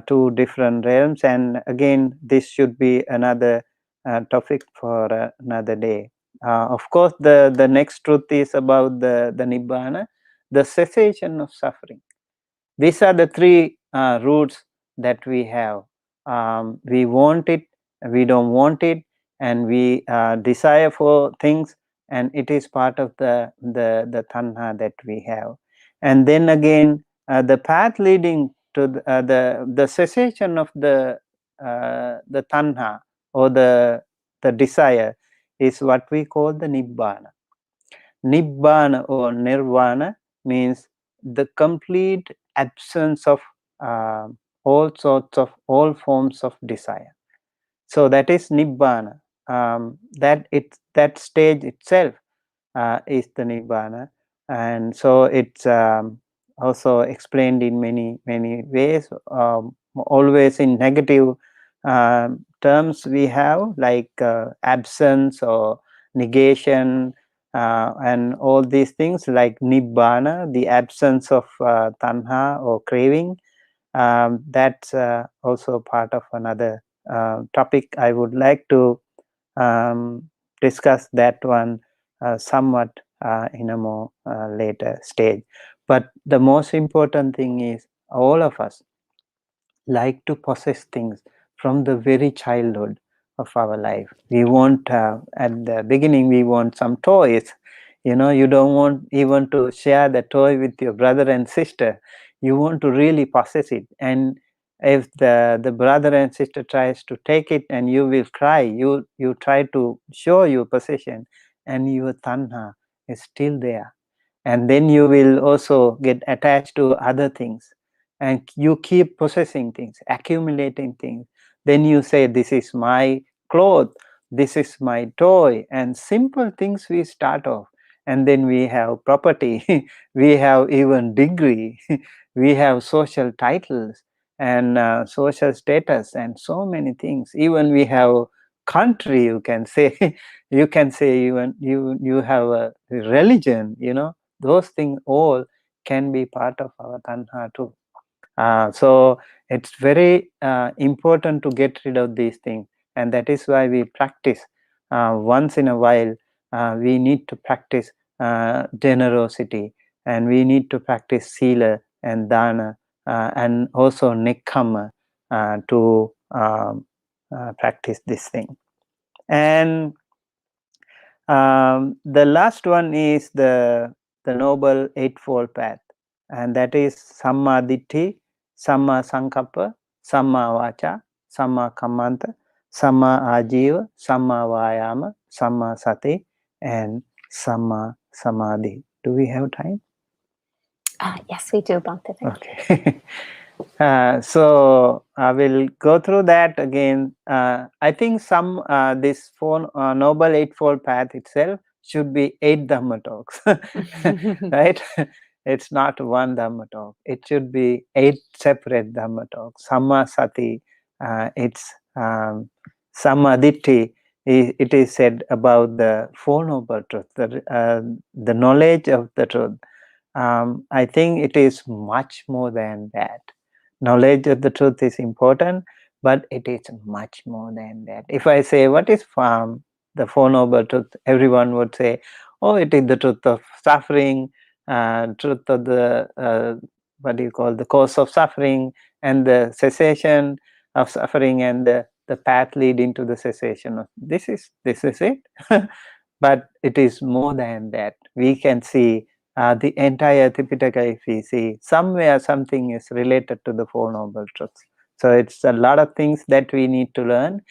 S2: two different realms, and again this should be another topic for another day. Of course, the next truth is about the nibbana, the cessation of suffering. These are the three roots that we have. We want it, we don't want it, and we desire for things, and it is part of the tanha that we have. And then again, the path leading to the cessation of the tanha or the desire is what we call the nibbana. Nibbana or nirvana means the complete absence of all forms of desire. So that is nibbana. That stage itself is the nibbana, and so it's also explained in many ways. Always in negative terms we have, like absence or negation, and all these things, like nibbana, the absence of tanha or craving. That's also part of another topic. I would like to discuss that one somewhat in a more later stage. But the most important thing is, all of us like to possess things from the very childhood of our life. We want, at the beginning, we want some toys. You don't want even to share the toy with your brother and sister. You want to really possess it. And if the brother and sister tries to take it, and you will cry, you try to show your possession, and your tanha is still there. And then you will also get attached to other things, and you keep possessing things, accumulating things. Then you say, this is my cloth, this is my toy, and simple things we start off. And then we have property, we have even degree, we have social titles and social status, and so many things. Even we have country, you can say. You can say even you have a religion. Those things all can be part of our tanha too. So it's very important to get rid of these things, and that is why we practice once in a while. We need to practice generosity, and we need to practice sila and dana, and also nekkhamma, to practice this thing. And the last one is the Noble Eightfold Path, and that is Samma Ditti, Samma Sankappa, Samma Vacha, Samma Kammanta, Samma Ajiva, Samma Vayama, Samma Sati, and Samma Samadhi. Do we have time?
S1: Yes, we do, Bhante.
S2: Okay. So I will go through that again. I think this Noble Eightfold Path itself should be 8 Dhamma talks, right? It's not one Dhamma talk. It should be 8 separate Dhamma talks. Samma Sati, it's Samma Ditti. It is said about the Four Noble Truths, the knowledge of the truth. I think it is much more than that. Knowledge of the truth is important, but it is much more than that. If I say, what is the Four Noble Truths, everyone would say, oh, it is the truth of suffering, truth of the, the cause of suffering, and the cessation of suffering, and the path leading to the cessation of this is it. But it is more than that. We can see the entire Tipitaka. If we see somewhere, something is related to the Four Noble Truths. So it's a lot of things that we need to learn.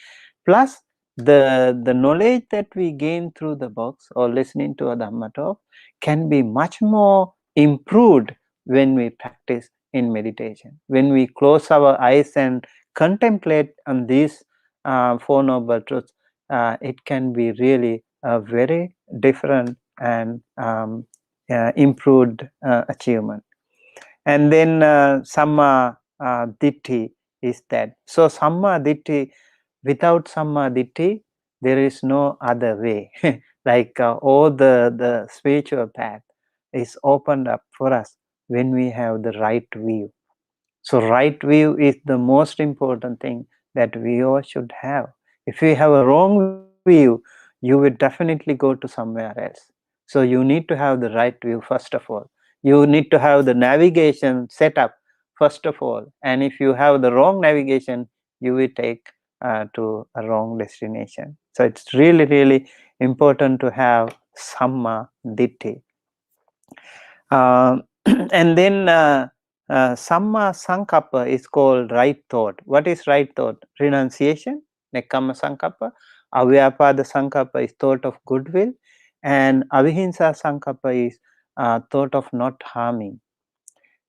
S2: Plus, the knowledge that we gain through the books or listening to a Dhamma talk can be much more improved when we practice in meditation. When we close our eyes and contemplate on these Four Noble Truths, it can be really a very different and improved achievement. And then Samma Ditti is that. So Samma Ditti, without Samma Ditti, there is no other way. Like all the spiritual path is opened up for us when we have the right view. So right view is the most important thing that we all should have. If you have a wrong view, you will definitely go to somewhere else. So you need to have the right view first of all. You need to have the navigation set up first of all. And if you have the wrong navigation, you will take to a wrong destination. So it's really, really important to have Samma Ditti. And then Samma Sankappa is called right thought. What is right thought? Renunciation, Nekkhamma Sankappa. Avyapada Sankappa is thought of goodwill, and Avihimsa Sankappa is thought of not harming.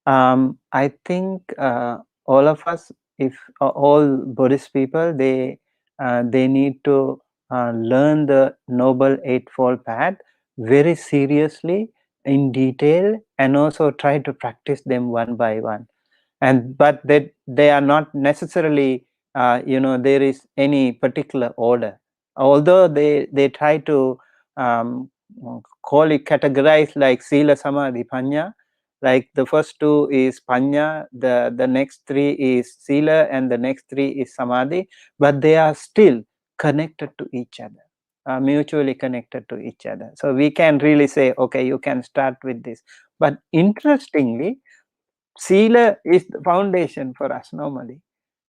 S2: I think all of us, if all Buddhist people, they need to learn the Noble Eightfold Path very seriously, in detail, and also try to practice them one by one. And but they are not necessarily there is any particular order, although they try to call it, categorize like Sila, Samadhi, Panya. Like the first two is Panya, the next three is Sila, and the next three is Samadhi, but they are still connected to each other, mutually connected to each other. So we can really say, okay, you can start with this. But interestingly, Sila is the foundation for us normally,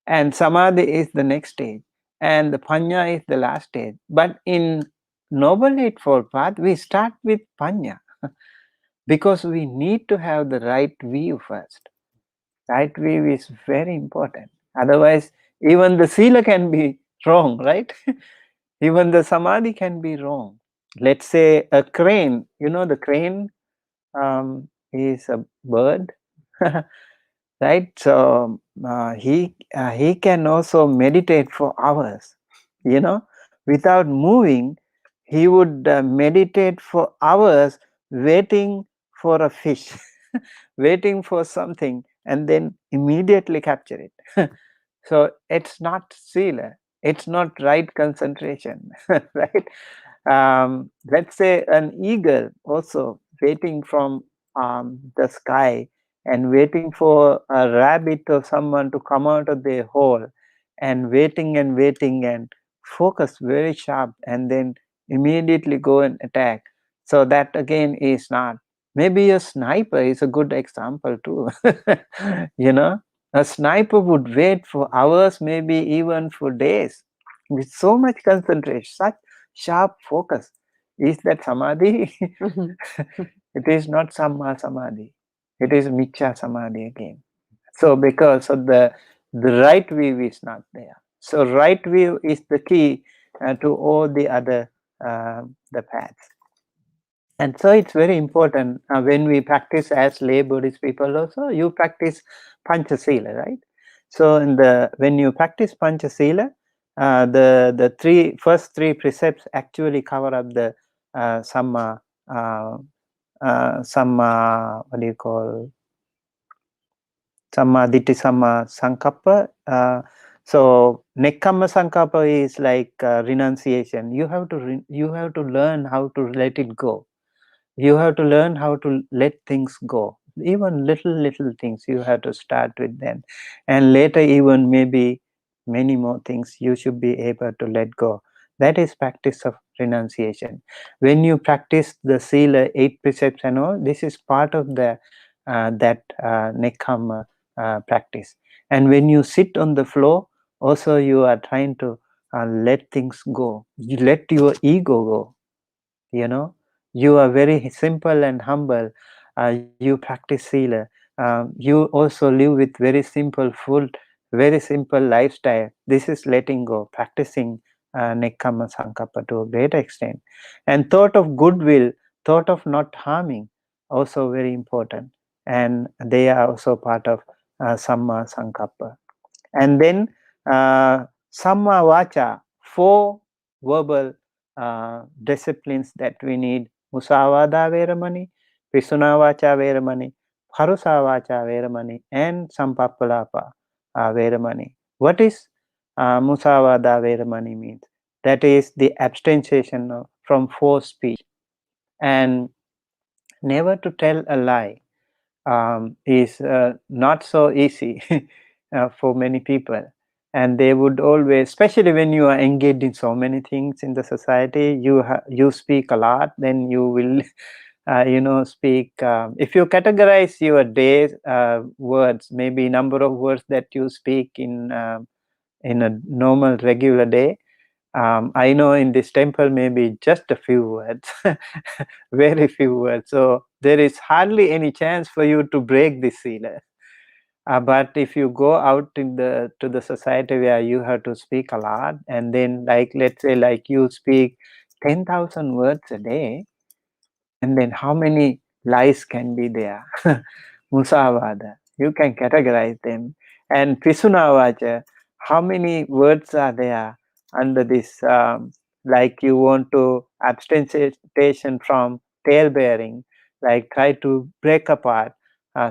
S2: and Samadhi is the next stage, and the Panya is the last stage. But in Noble Eightfold Path, we start with Panya because we need to have the right view first. Right view is very important. Otherwise, even the Sila can be wrong, right? Even the Samadhi can be wrong. Let's say a crane, the crane is a bird. Right? So he can also meditate for hours, without moving. He would meditate for hours, waiting for a fish, waiting for something, and then immediately capture it. So it's not sila, it's not right concentration. Right? Let's say an eagle also waiting from the sky and waiting for a rabbit or someone to come out of their hole, and waiting and focus very sharp, and then immediately go and attack. So that again is not. Maybe a sniper is a good example too. A sniper would wait for hours, maybe even for days, with so much concentration, such sharp focus. Is that samadhi? It is not samma samadhi. It is miccha samadhi again. So because of the right view is not there. So right view is the key to all the other the paths. And so it's very important when we practice as lay Buddhist people also, you practice Panchasila, right? So when you practice Panchasila, the first three precepts actually cover up the Samma, what do you call, Samma Ditti, Samma Sankappa. So Nekkhamma Sankappa is like renunciation. You have to learn how to let it go. You have to learn how to let things go. Even little things, you have to start with them, and later even maybe many more things you should be able to let go. That is practice of renunciation. When you practice the Sila, 8 precepts and all, this is part of the that Nekkhamma practice. And when you sit on the floor, also you are trying to let things go. You let your ego go. You are very simple and humble. You practice Sila. You also live with very simple food, very simple lifestyle. This is letting go, practicing Nekkhamma Sankappa to a great extent. And thought of goodwill, thought of not harming, also very important. And they are also part of Samma Sankappa. And then Samma vacha, 4 verbal disciplines that we need: musavada veramani, pisuna vacha veramani, parusa vacha veramani, and sampappalapa veramani. What is musavada veramani means? That is the abstention from forced speech, and never to tell a lie is not so easy for many people. And they would always, especially when you are engaged in so many things in the society, you speak a lot, then you will speak. If you categorize your day words, maybe number of words that you speak in a normal regular day, I know in this temple maybe just a few words, very few words. So there is hardly any chance for you to break this sila. But if you go out to the society where you have to speak a lot, and then let's say you speak 10,000 words a day, and then how many lies can be there? Musavada, you can categorize them. And Pisunavacha, how many words are there under this? You want to abstention from tail bearing, try to break apart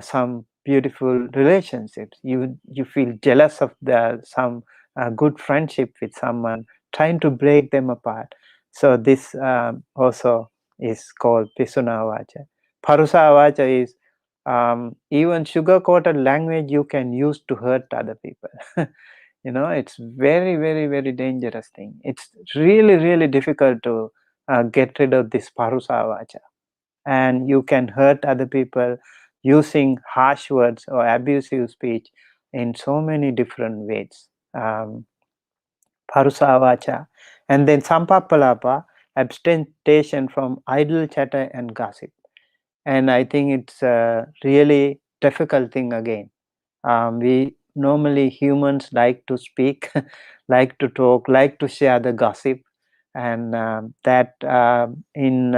S2: some beautiful relationships. You feel jealous of some good friendship with someone, trying to break them apart. So this also is called Pisunavacha. Parusavacha is even sugar-coated language you can use to hurt other people. It's very, very, very dangerous thing. It's really, really difficult to get rid of this Parusavacha. And you can hurt other people using harsh words or abusive speech in so many different ways. Parusavacha. And then Sampappalapa, abstention from idle chatter and gossip. And I think it's a really difficult thing again. We normally, humans like to speak, like to talk, like to share the gossip. And that in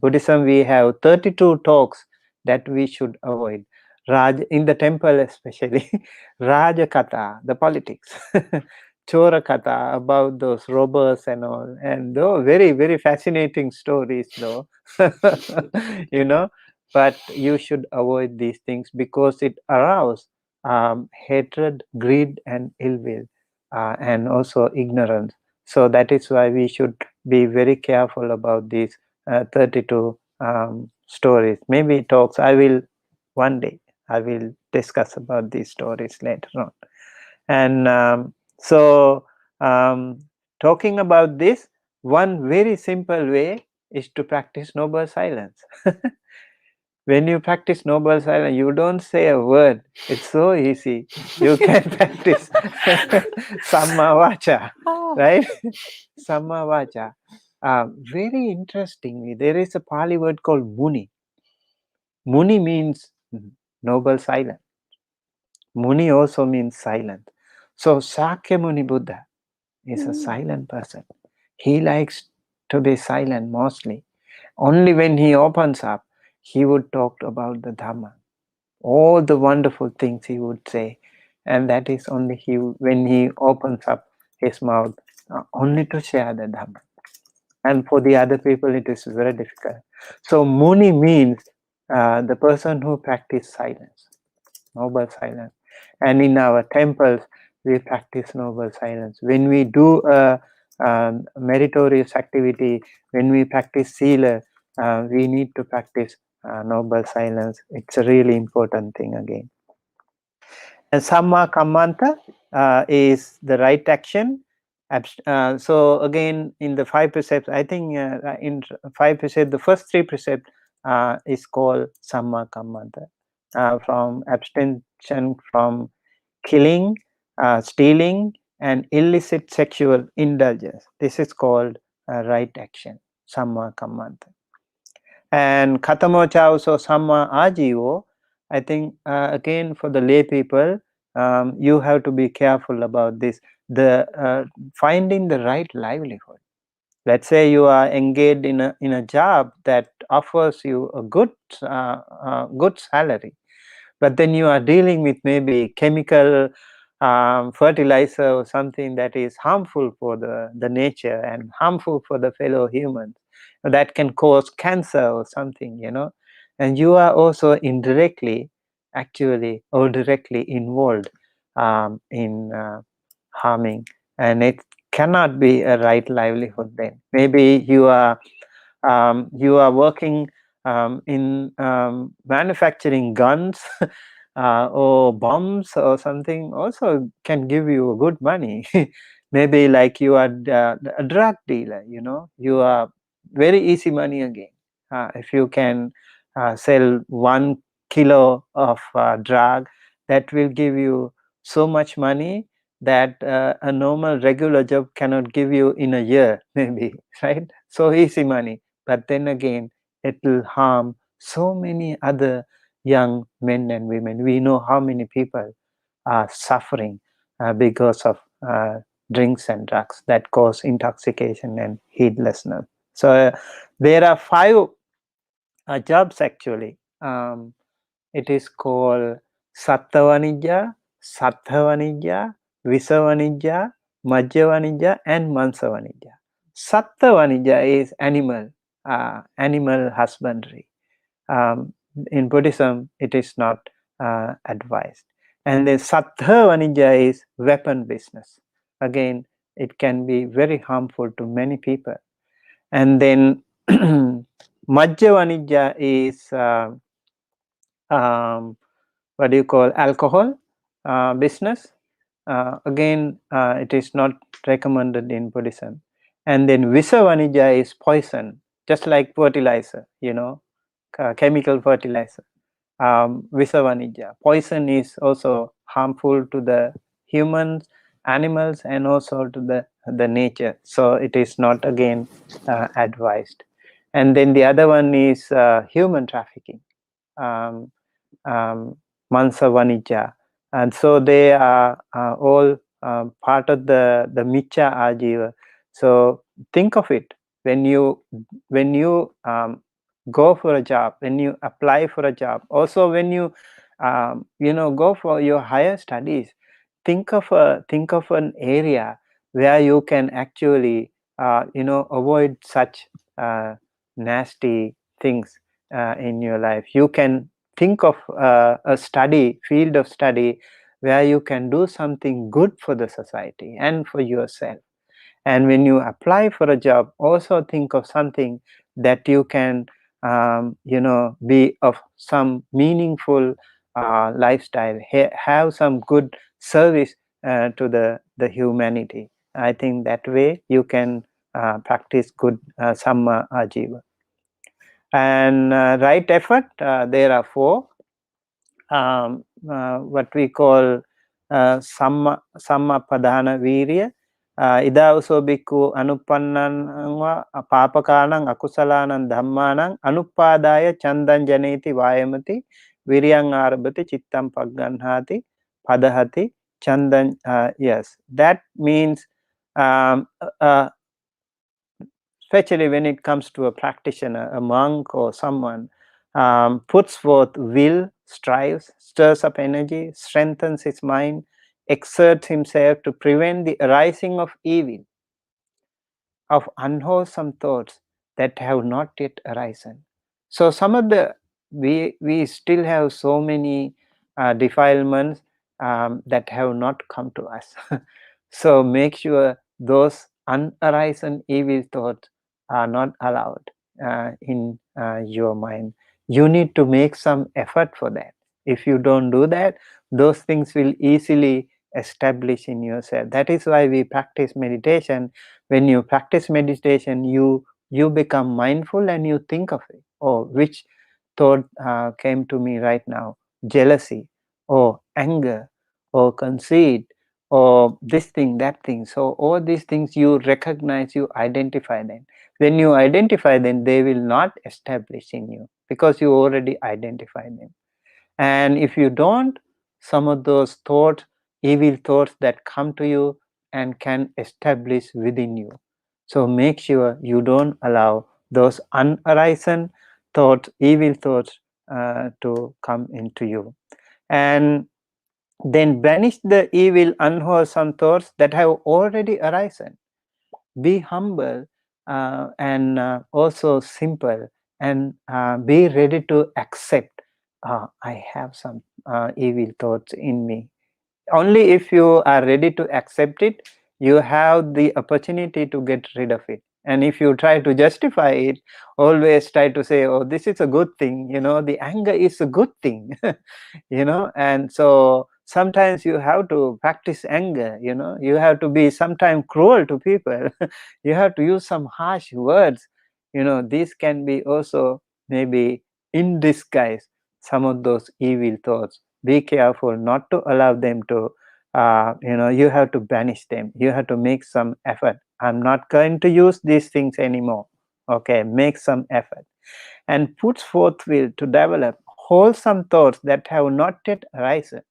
S2: Buddhism we have 32 talks that we should avoid. In the temple especially, Raja Katha, the politics. Chora Katha, about those robbers and all. And though very, very fascinating stories though. But you should avoid these things because it arouses hatred, greed, and ill will, and also ignorance. So that is why we should be very careful about these 32 stories. Maybe talks. One day I will discuss about these stories later on. And talking about this, one very simple way is to practice noble silence. When you practice noble silence, you don't say a word. It's so easy. You can practice Samma Vacha, right? Samma Vacha. Very interestingly, there is a Pali word called Muni. Muni means noble silence. Muni also means silent. So Sakyamuni Buddha is a silent person. He likes to be silent mostly. Only when he opens up, he would talk about the Dhamma. All the wonderful things he would say. And that is only when he opens up his mouth, only to share the Dhamma. And for the other people, it is very difficult. So Muni means the person who practices silence, noble silence. And in our temples, we practice noble silence. When we do a meritorious activity, when we practice sila, we need to practice noble silence. It's a really important thing again. And Samma Kammanta is the right action. So again, in the 5 precepts, I think in 5 precepts, the first 3 precepts is called Samma Kammanta. From abstention from killing, stealing, and illicit sexual indulgence. This is called right action, Samma Kammanta. And Kathamocha also Samma Ajivo. I think again for the lay people, you have to be careful about this. The finding the right livelihood. Let's say you are engaged in a job that offers you a good salary, but then you are dealing with maybe chemical fertilizer or something that is harmful for the nature and harmful for the fellow humans, that can cause cancer or something, and you are also indirectly actually or directly involved in harming, and it cannot be a right livelihood. Then maybe you are working in manufacturing guns or bombs or something, also can give you good money. Maybe like you are a drug dealer, you are very easy money again. If you can sell 1 kilo of drug, that will give you so much money that a normal regular job cannot give you in a year, maybe, right? So easy money. But then again, it will harm so many other young men and women. We know how many people are suffering because of drinks and drugs that cause intoxication and heedlessness. So there are 5 jobs actually. It is called Satta Vanijja, Sattha Vanijja, Visa Vanijja, Majja Vanijja, and Mansa Vanijja. Sattha Vanijja is animal husbandry. In Buddhism, it is not advised. And then Sattha Vanijja is weapon business. Again, it can be very harmful to many people. And then Majja Vanijja is what do you call alcohol business. Again, it is not recommended in Buddhism. And then Visa Vanijja is poison, just like fertilizer, chemical fertilizer. Visa Vanijja, poison is also harmful to the humans, animals, and also to the nature. So it is not again advised. And then the other one is human trafficking. Mansa Vanijja, and so they are all part of the Miccha Ajiva. So think of it, when you go for a job, when you apply for a job, also when you go for your higher studies, think of an area where you can actually avoid such nasty things in your life. You can think of a field of study where you can do something good for the society and for yourself. And when you apply for a job, also think of something that you can be of some meaningful lifestyle, have some good service to the humanity. I think that way you can practice good Samma Ajiva. And right effort, there are 4. What we call Samma Padhana Virya. Ida uso bhikkhu anupannan va papakanang akusalanang dhammanang anupadaya chandan janeti vayamati viryang arabhati chittam pagganhati padahati chandan. Yes, that means especially when it comes to a practitioner, a monk or someone, puts forth will, strives, stirs up energy, strengthens his mind, exerts himself to prevent the arising of evil, of unwholesome thoughts that have not yet arisen. So some of we still have so many defilements that have not come to us. So make sure those unarisen evil thoughts are not allowed in your mind. You need to make some effort for that. If you don't do that, those things will easily establish in yourself. That is why we practice meditation. When you practice meditation, you become mindful and you think of it. Oh, which thought came to me right now? Jealousy, or anger, or conceit, or this thing, that thing. So all these things you recognize, you identify them. When you identify them, they will not establish in you because you already identify them. And if you don't, some of those thoughts, evil thoughts that come to you and can establish within you. So make sure you don't allow those unarisen thoughts, evil thoughts to come into you. And Then banish the evil, unwholesome thoughts that have already arisen. Be humble and also simple, and be ready to accept, I have some evil thoughts in me. Only if you are ready to accept it, you have the opportunity to get rid of it. And if you try to justify it, always try to say, oh, this is a good thing, the anger is a good thing. And so sometimes you have to practice anger, you have to be sometimes cruel to people. You have to use some harsh words. These can be also maybe in disguise some of those evil thoughts. Be careful not to allow them to, you have to banish them. You have to make some effort. I'm not going to use these things anymore. Okay, make some effort. And puts forth will to develop wholesome thoughts that have not yet arisen.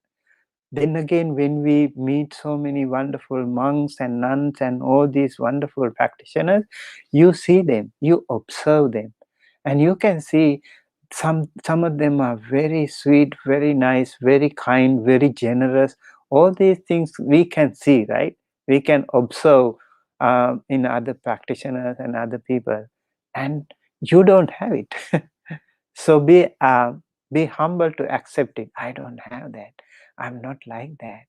S2: Then again, when we meet so many wonderful monks and nuns and all these wonderful practitioners, you see them, you observe them, and you can see some of them are very sweet, very nice, very kind, very generous. All these things we can see, right? We can observe in other practitioners and other people, and you don't have it. So be humble to accept it. I don't have that. I'm not like that.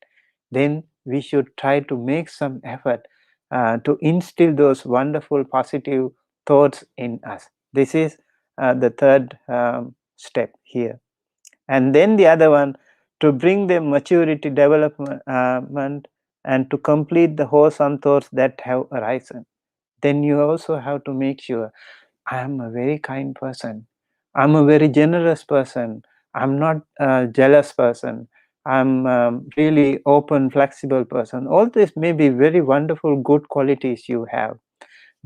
S2: Then we should try to make some effort to instill those wonderful positive thoughts in us. This is the third step here. And then the other one, to bring the maturity development and to complete the wholesome thoughts that have arisen. Then you also have to make sure, I am a very kind person. I'm a very generous person. I'm not a jealous person. I'm really open, flexible person. All this may be very wonderful, good qualities you have.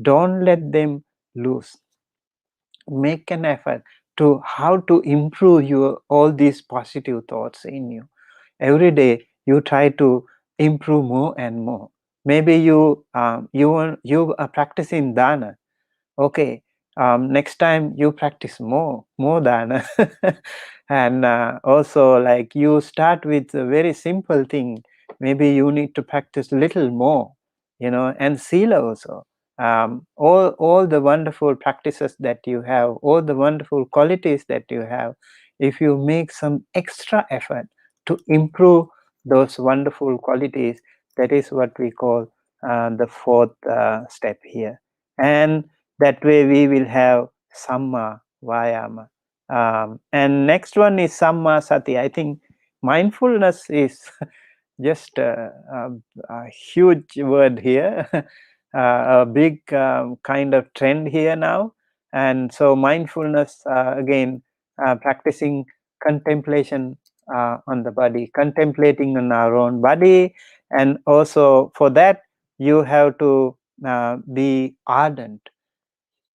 S2: Don't let them lose. Make an effort to how to improve your all these positive thoughts in you. Every day you try to improve more and more. Maybe you are practicing dana. Okay, next time you practice more dana. And also, like, you start with a very simple thing. Maybe you need to practice little more, and sila also. All the wonderful practices that you have, all the wonderful qualities that you have, if you make some extra effort to improve those wonderful qualities, that is what we call the fourth step here. And that way we will have samma vayama. And next one is samma sati. I think mindfulness is just a huge word here, a big kind of trend here now. And so mindfulness, again, practicing contemplation on the body, contemplating on our own body. And also for that, you have to be ardent.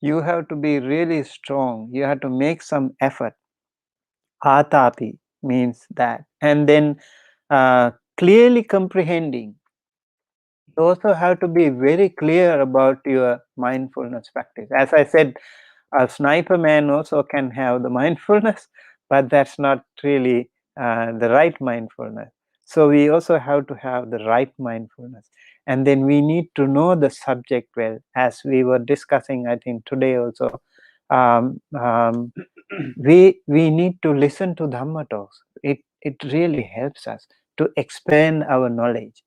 S2: You have to be really strong. You have to make some effort. Atapi means that. And then clearly comprehending. You also have to be very clear about your mindfulness practice. As I said, a sniper man also can have the mindfulness, but that's not really the right mindfulness. So we also have to have the right mindfulness. And then we need to know the subject well, as we were discussing, I think, today also. We need to listen to Dhamma talks. It really helps us to expand our knowledge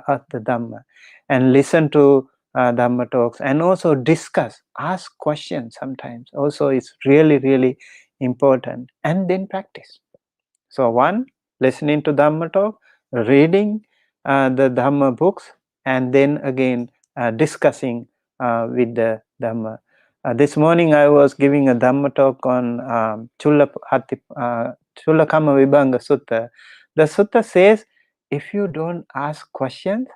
S2: of the Dhamma, and listen to Dhamma talks, and also discuss, ask questions sometimes. Also, it's really, really important. And then practice. So one, listening to Dhamma talk, reading the Dhamma books, and then again discussing with the Dhamma. This morning I was giving a Dhamma talk on Chullakamma Vibhanga Sutta. The Sutta says, if you don't ask questions,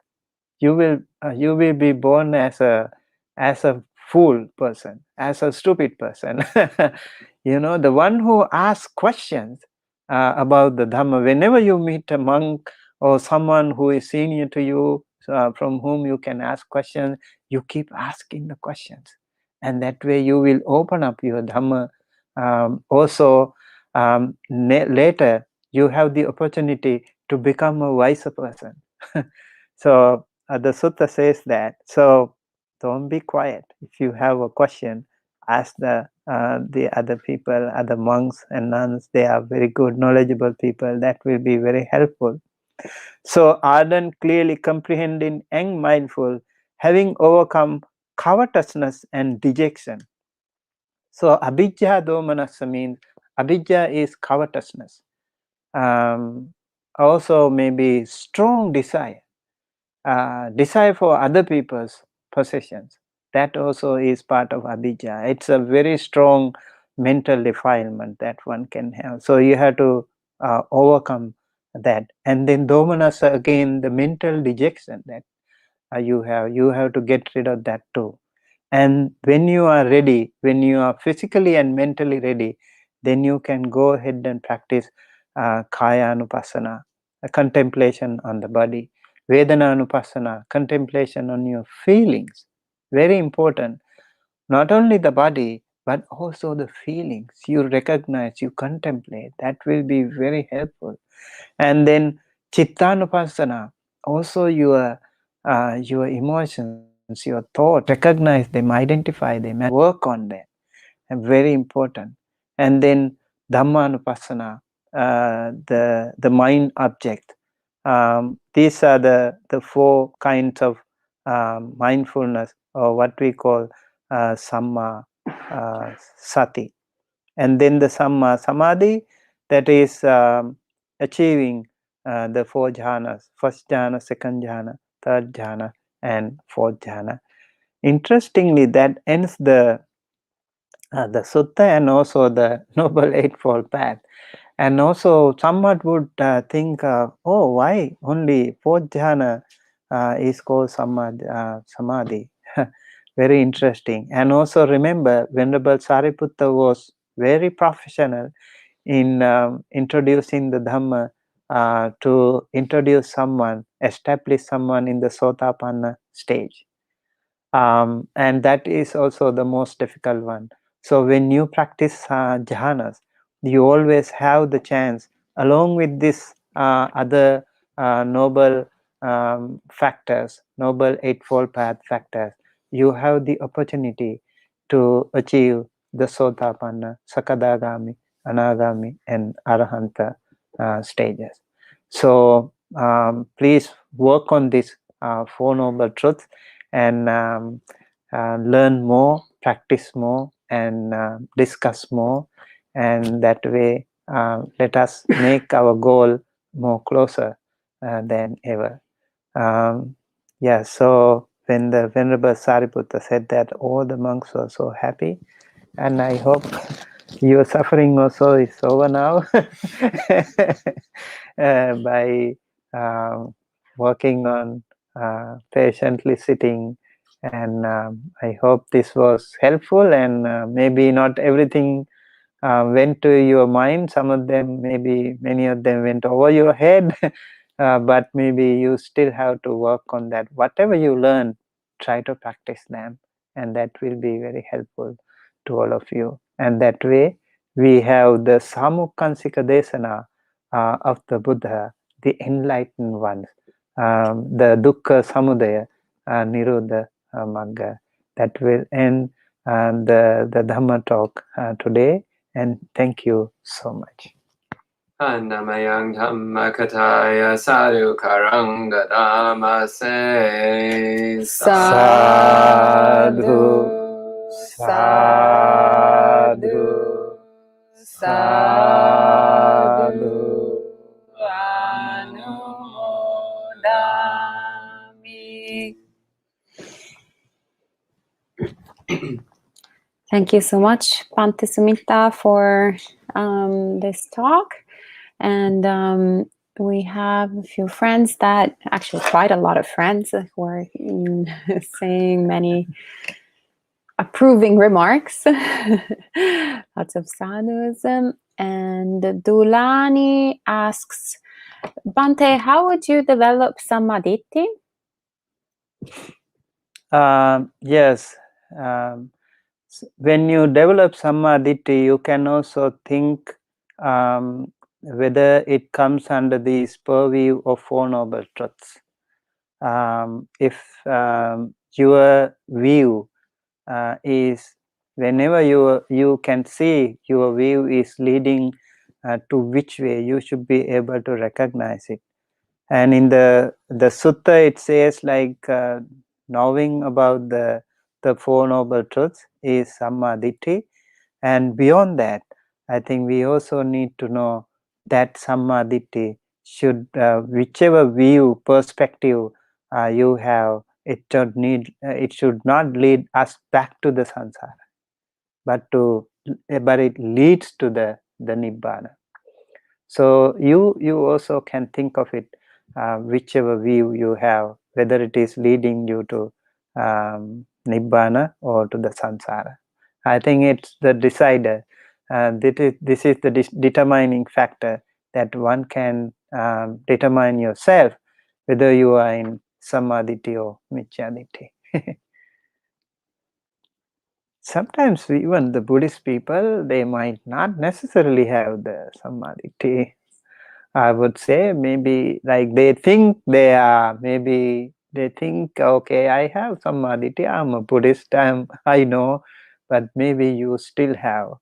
S2: you will be born as a fool person, as a stupid person. The one who asks questions about the Dhamma, whenever you meet a monk or someone who is senior to you, from whom you can ask questions, you keep asking the questions, and that way you will open up your Dhamma. Also, later you have the opportunity to become a wiser person. So the sutta says that. So don't be quiet. If you have a question, ask the other people, other monks and nuns. They are very good, knowledgeable people. That will be very helpful. So ardent, clearly comprehending and mindful, having overcome covetousness and dejection. So abhijja domanassa means abhijja is covetousness. Also maybe strong desire, desire for other people's possessions. That also is part of abhijja. It's a very strong mental defilement that one can have. So you have to overcome that. And then domanassa, again, the mental dejection that you have to get rid of that too. And when you are ready, when you are physically and mentally ready, then you can go ahead and practice kaya anupassana, a contemplation on the body, vedana anupassana, contemplation on your feelings. Very important. Not only the body, but also the feelings. You recognize, you contemplate. That will be very helpful. And then chittanupassana, also your emotions, your thoughts, recognize them, identify them, and work on them. And very important. And then dhammanupassana, the mind object. These are the four kinds of mindfulness, or what we call samma sati. And then the samma samadhi, that is achieving the four jhanas: first jhana, second jhana, third jhana, and fourth jhana. Interestingly, that ends the sutta and also the Noble Eightfold Path. And also somewhat would think, oh, why only fourth jhana is called samadhi? Very interesting. And also remember, Venerable Sariputta was very professional in introducing the Dhamma, to introduce someone, establish someone in the Sotapanna stage. And that is also the most difficult one. So when you practice jhanas, you always have the chance, along with this other noble factors, noble eightfold path factors, you have the opportunity to achieve the Sotapanna, Sakadagami, Anagami, and Arahanta stages. So please work on these four noble truths, and learn more, practice more, and discuss more. And that way, let us make our goal more closer than ever. Yeah, so when the Venerable Sariputta said that, all the monks were so happy, and I hope your suffering also is over now by working on patiently sitting. And I hope this was helpful, and maybe not everything went to your mind. Some of them, maybe many of them went over your head, but maybe you still have to work on that. Whatever you learn, try to practice them, and that will be very helpful to all of you. And that way, we have the Samukkansika Desana of the Buddha, the enlightened ones, the Dukkha Samudaya, Nirodha Magga. That will end the Dhamma talk today. And thank you so much.
S3: Annamayang Dhamma Kataya Sadhu Karanga Dhamase
S1: Sadhu, sadhu, sadhu, anumodami. Thank you so much, Bhante Sumitta, for this talk. And we have a few friends that, actually quite a lot of friends, who are saying many approving remarks. Lots of sadhus. And Dulani asks, Bhante, how would you develop samadhi?
S2: Yes. When you develop samadhi, you can also think whether it comes under the purview of Four Noble Truths. If your view is, whenever you can see your view is leading to which way, you should be able to recognize it. And in the sutta, it says like knowing about the Four Noble Truths is Sammaditthi. And beyond that, I think we also need to know that Sammaditthi should, whichever view, perspective you have, it should not lead us back to the samsara, but it leads to the nibbana. So you also can think of it, whichever view you have, whether it is leading you to nibbana or to the samsara. I think it's the decider. This is the determining factor that one can determine yourself whether you are in samadhi or micchaditthi. Sometimes even the Buddhist people, they might not necessarily have the samadhi. I would say maybe like they think they are, maybe they think, okay, I have samadhi, I'm a Buddhist, I know, but maybe you still have,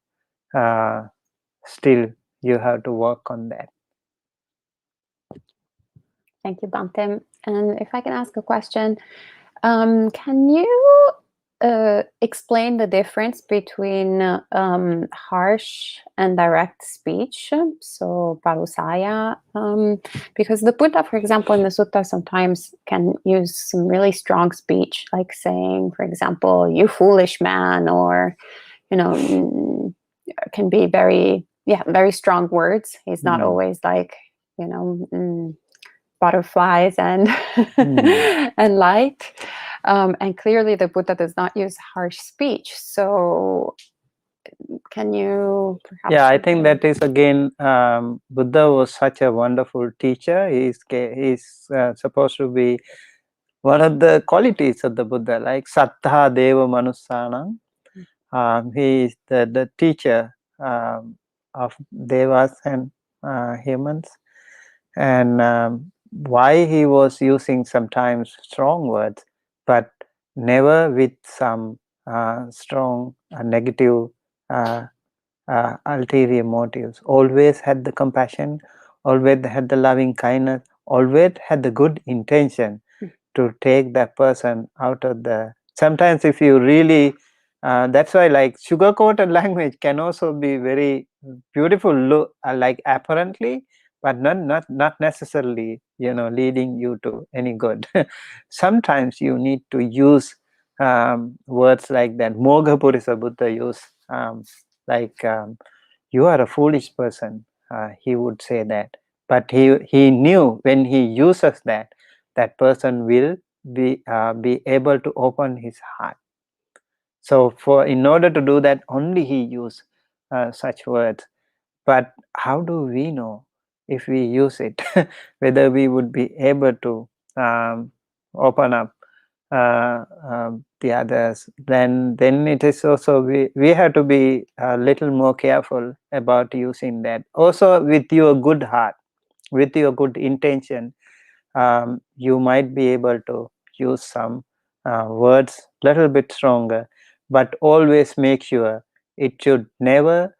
S2: still you have to work on that.
S1: Thank you, Bhante. And if I can ask a question, can you explain the difference between harsh and direct speech, so parusaya, because the Buddha, for example, in the sutta sometimes can use some really strong speech, like saying, for example, "You foolish man," or can be very strong words. He's not always like butterflies and and light. And clearly the Buddha does not use harsh speech. So can you perhaps...
S2: Yeah, I think that is again, Buddha was such a wonderful teacher. He's supposed to be one of the qualities of the Buddha, like Sattha Deva Manussanam. He is the teacher of devas and humans. And why he was using sometimes strong words, but never with some strong negative ulterior motives. Always had the compassion, always had the loving kindness, always had the good intention to take that person out of the... Sometimes if you really... that's why like sugar-coated language can also be very beautiful, like apparently, but not necessarily, leading you to any good. Sometimes you need to use words like that. Mogha Purisa Buddha used, you are a foolish person, he would say that. But he knew when he uses that person will be able to open his heart. So in order to do that, only he used such words. But how do we know if we use it, whether we would be able to open up the others? Then it is also, we have to be a little more careful about using that. Also with your good heart, with your good intention, you might be able to use some words little bit stronger, but always make sure it should never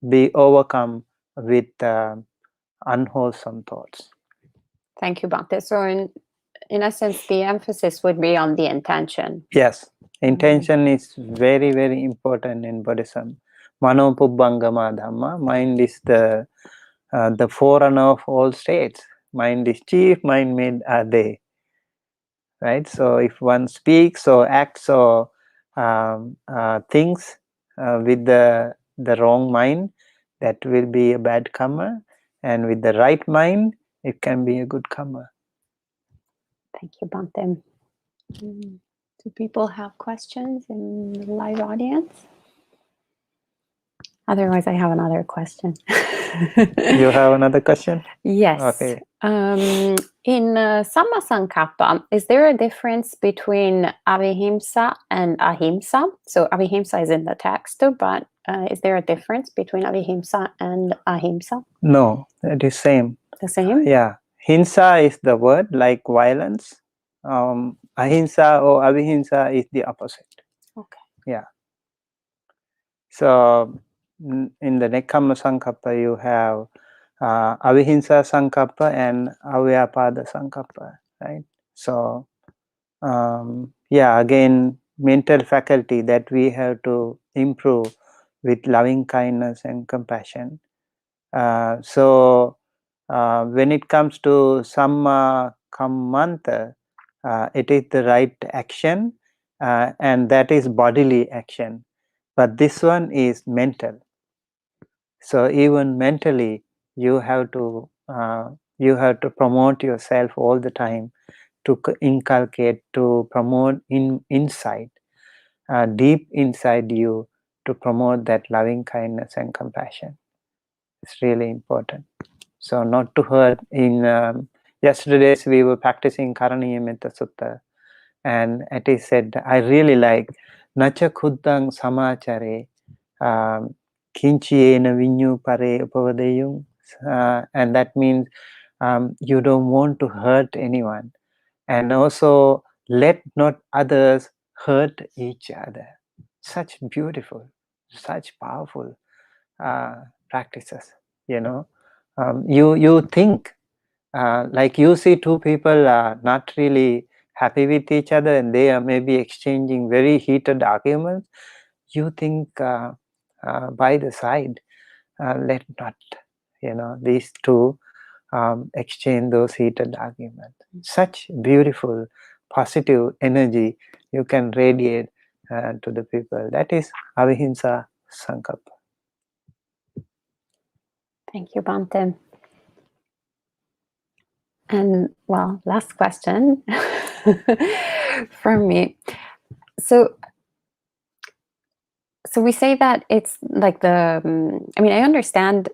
S2: be overcome with unwholesome thoughts.
S1: Thank you, Bhante. So in essence, the emphasis would be on the intention.
S2: Yes, intention is very, very important in Buddhism. Anupubbiṁ Dhamma. Mind is the forerunner of all states. Mind is chief, mind made are they. Right? So if one speaks or acts or thinks with the wrong mind, that will be a bad karma. And with the right mind, it can be a good karma.
S1: Thank you, Bhante. Do people have questions in the live audience? Otherwise, I have another question.
S2: You have another question?
S1: Yes.
S2: Okay.
S1: In Sammasankappa, is there a difference between avihimsa and ahimsa? So avihimsa is in the text, but is there a difference between avihimsa and ahimsa?
S2: No, it is same.
S1: The same?
S2: Yeah. Hinsa is the word, like violence. Ahimsa or avihimsa is the opposite.
S1: Okay.
S2: Yeah. So in the Nekkhamma Sankappa, you have avihimsa Sankappa and avyapada Sankappa, right? So yeah, again, mental faculty that we have to improve with loving kindness and compassion. So when it comes to Samma Kammanta, it is the right action, and that is bodily action. But this one is mental. So even mentally, you have to promote yourself all the time, to inculcate, to promote inside, deep inside you, to promote that loving kindness and compassion. It's really important. So not to hurt. In yesterday's we were practicing Karaniya Metta Sutta, and it is said, I really like Nacha Khuddang Samachare Kinchiyena Vinyu Pare Upavadeyung, and that means you don't want to hurt anyone, and also let not others hurt each other. Such beautiful, such powerful practices. You think, like you see two people not really happy with each other, and they are maybe exchanging very heated arguments. You think by the side, let not these two exchange those heated arguments. Such beautiful positive energy you can radiate to the people. That is avihimsa sankappa.
S1: Thank you, Bhante. And well, last question from me. So we say that it's like I mean, I understand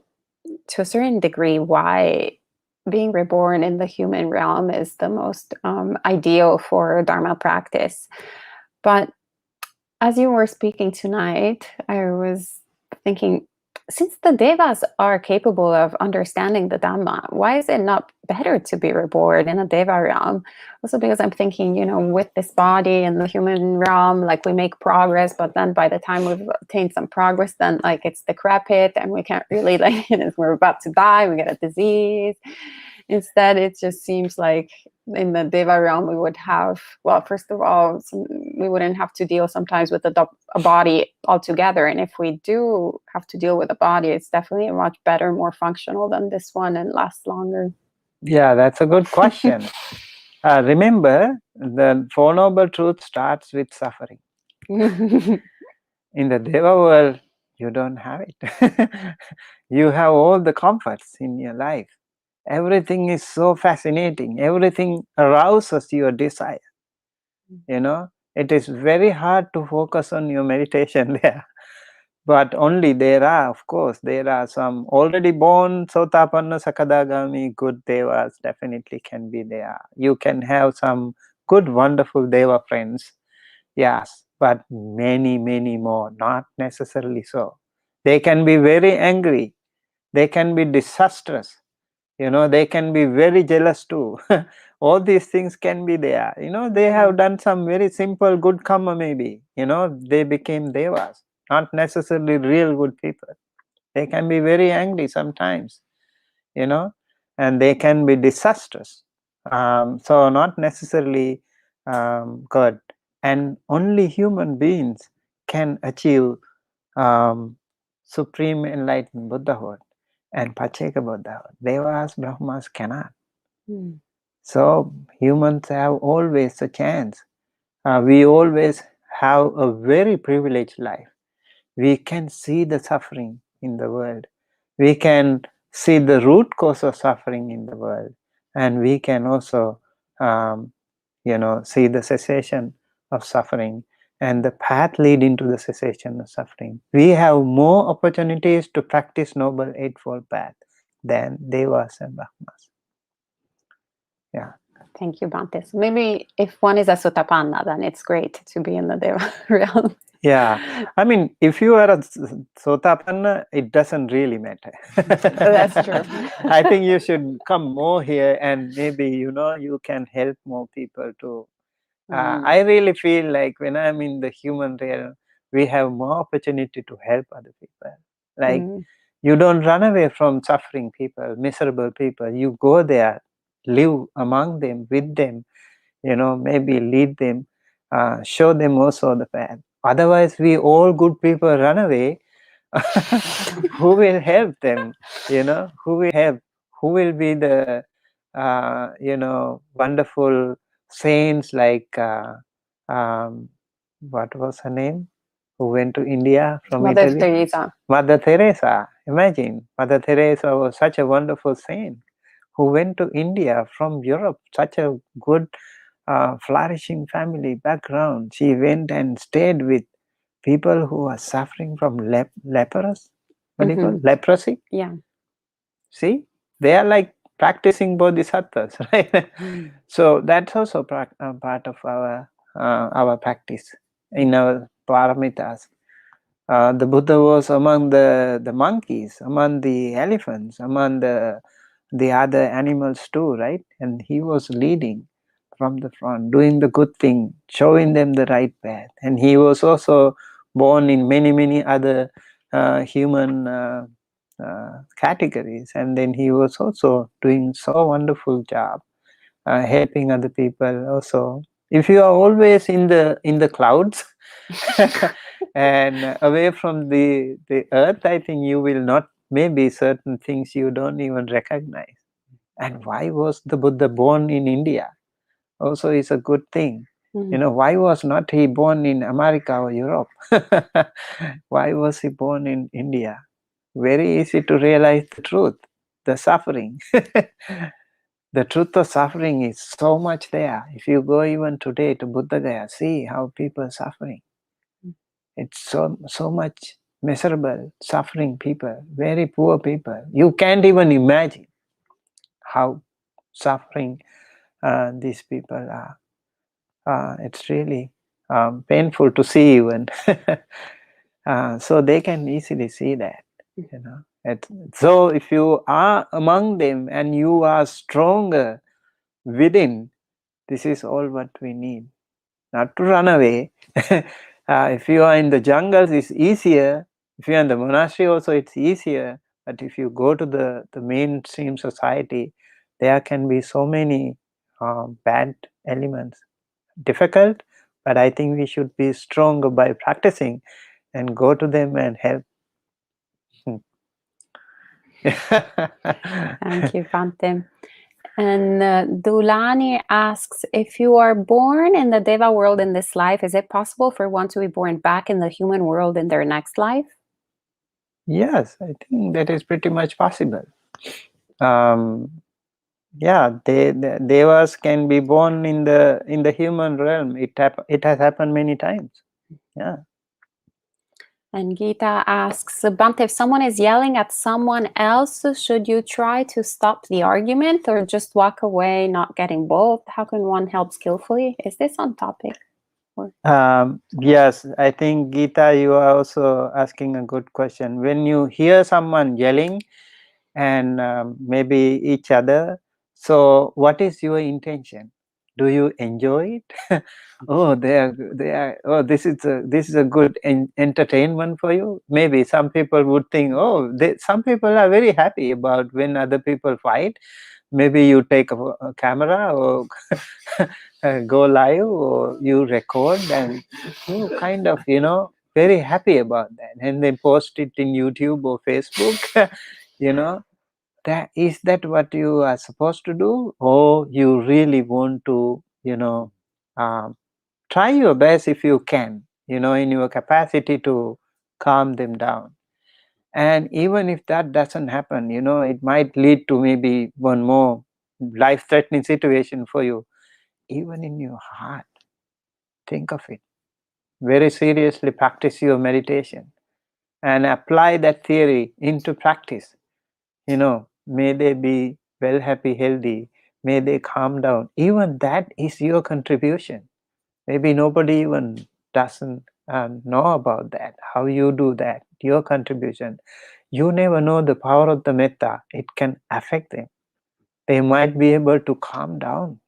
S1: to a certain degree why being reborn in the human realm is the most ideal for Dharma practice. But as you were speaking tonight, I was thinking, since the devas are capable of understanding the Dhamma, why is it not better to be reborn in a deva realm? Also because I'm thinking, with this body in the human realm, like we make progress, but then by the time we've attained some progress, then like it's decrepit and we can't really we're about to die, we get a disease. Instead, it just seems like in the deva realm we would have, well, first of all, we wouldn't have to deal sometimes with a body altogether, and if we do have to deal with a body, it's definitely a much better, more functional than this one and lasts longer.
S2: Yeah, that's a good question. Remember, the Four Noble Truth starts with suffering. In the deva world, you don't have it. You have all the comforts in your life. Everything is so fascinating. Everything arouses your desire. It is very hard to focus on your meditation there. But only there are some already born Sotapanna Sakadagami good devas definitely can be there. You can have some good, wonderful deva friends. Yes, but many, many more, not necessarily so. They can be very angry. They can be disastrous. They can be very jealous too. All these things can be there. They have done some very simple good karma maybe. They became devas, not necessarily real good people. They can be very angry sometimes, and they can be disastrous. So not necessarily good. And only human beings can achieve supreme enlightened Buddhahood and Pacheka Buddhahood. Devas, Brahmas cannot. So humans have always a chance. We always have a very privileged life. We can see the suffering in the world. We can see the root cause of suffering in the world. And we can also, see the cessation of suffering and the path leading to the cessation of suffering. We have more opportunities to practice Noble Eightfold Path than Devas and Brahmas. Yeah.
S1: Thank you, Bhante. So maybe if one is a Sotapanna, then it's great to be in the Deva realm.
S2: Yeah, I mean, if you are a Sotapanna, it doesn't really matter.
S1: That's true.
S2: I think you should come more here, and maybe, you can help more people too. I really feel like when I'm in the human realm, we have more opportunity to help other people. Like, you don't run away from suffering people, miserable people. You go there, live among them, with them, maybe lead them, show them also the path. Otherwise, we all good people run away. Who will help them? Who will help? Who will be the, wonderful saints like, what was her name? Who went to India from
S1: Mother
S2: Italy?
S1: Teresa.
S2: Mother Teresa. Imagine, Mother Teresa was such a wonderful saint who went to India from Europe, such a good, flourishing family background. She went and stayed with people who are suffering from leprosy. Leprosy.
S1: Yeah.
S2: See, they are like practicing bodhisattvas, right? So that's also part of our practice in our paramitas. The Buddha was among the monkeys, among the elephants, among the other animals too, right? And he was leading from the front, doing the good thing, showing them the right path. And he was also born in many other human categories, and then he was also doing so wonderful job helping other people also. If you are always in the clouds and away from the earth, I think you will not, maybe certain things you don't even recognize. And why was the Buddha born in India? Also is a good thing. Why was not he born in America or Europe? Why was he born in India? Very easy to realize the truth, the suffering. The truth of suffering is so much there. If you go even today to Buddha Gaya, see how people are suffering. It's so much miserable, suffering people, very poor people. You can't even imagine how suffering these people are. It's really painful to see even. So they can easily see that. So if you are among them and you are stronger within, this is all what we need. Not to run away. If you are in the jungles, it's easier. If you are in the monastery also, it's easier. But if you go to the mainstream society, there can be so many bad elements. Difficult, but I think we should be stronger by practicing and go to them and help.
S1: Thank you, Bhante. And Dulani asks, if you are born in the Deva world in this life, is it possible for one to be born back in the human world in their next life?
S2: Yes, I think that is pretty much possible. Yeah, the devas can be born in the human realm. It has happened many times. Yeah.
S1: And Gita asks, Bhante, if someone is yelling at someone else, should you try to stop the argument or just walk away, not getting both? How can one help skillfully? Is this on topic?
S2: Yes, I think Gita, you are also asking a good question. When you hear someone yelling and maybe each other, so what is your intention? Do you enjoy it? Oh, they are. Oh, this is a good entertainment for you. Maybe some people would think, oh, some people are very happy about when other people fight. Maybe you take a camera or go live or you record and you kind of very happy about that, and then post it in YouTube or Facebook. That what you are supposed to do, or you really want to try your best if you can, in your capacity to calm them down. And even if that doesn't happen, it might lead to maybe one more life-threatening situation for you. Even in your heart, think of it. Very seriously practice your meditation and apply that theory into practice. May they be well, happy, healthy. may they calm down. Even that is your contribution. Maybe nobody even doesn't know about that, how you do that, your contribution. You never know the power of the metta. It can affect them. They might be able to calm down.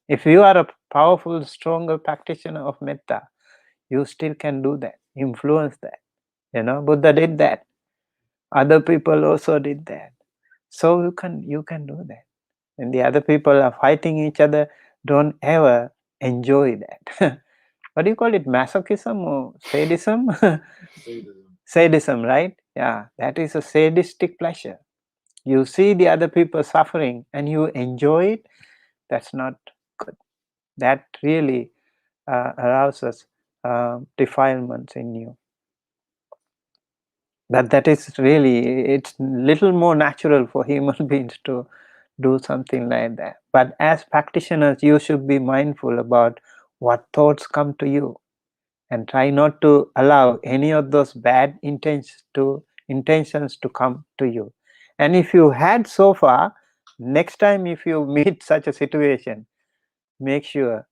S2: If you are a powerful, stronger practitioner of metta, you still can do that, influence that. Buddha did that. Other people also did that. So you can do that. When the other people are fighting each other, don't ever enjoy that. What do you call it? Masochism or sadism? Sadism, right? Yeah, that is a sadistic pleasure. You see the other people suffering and you enjoy it. That's not good. That really arouses defilements in you. But that is really, it's little more natural for human beings to do something like that. But as practitioners, you should be mindful about what thoughts come to you and try not to allow any of those bad intentions to come to you. And if you had so far, next time if you meet such a situation, make sure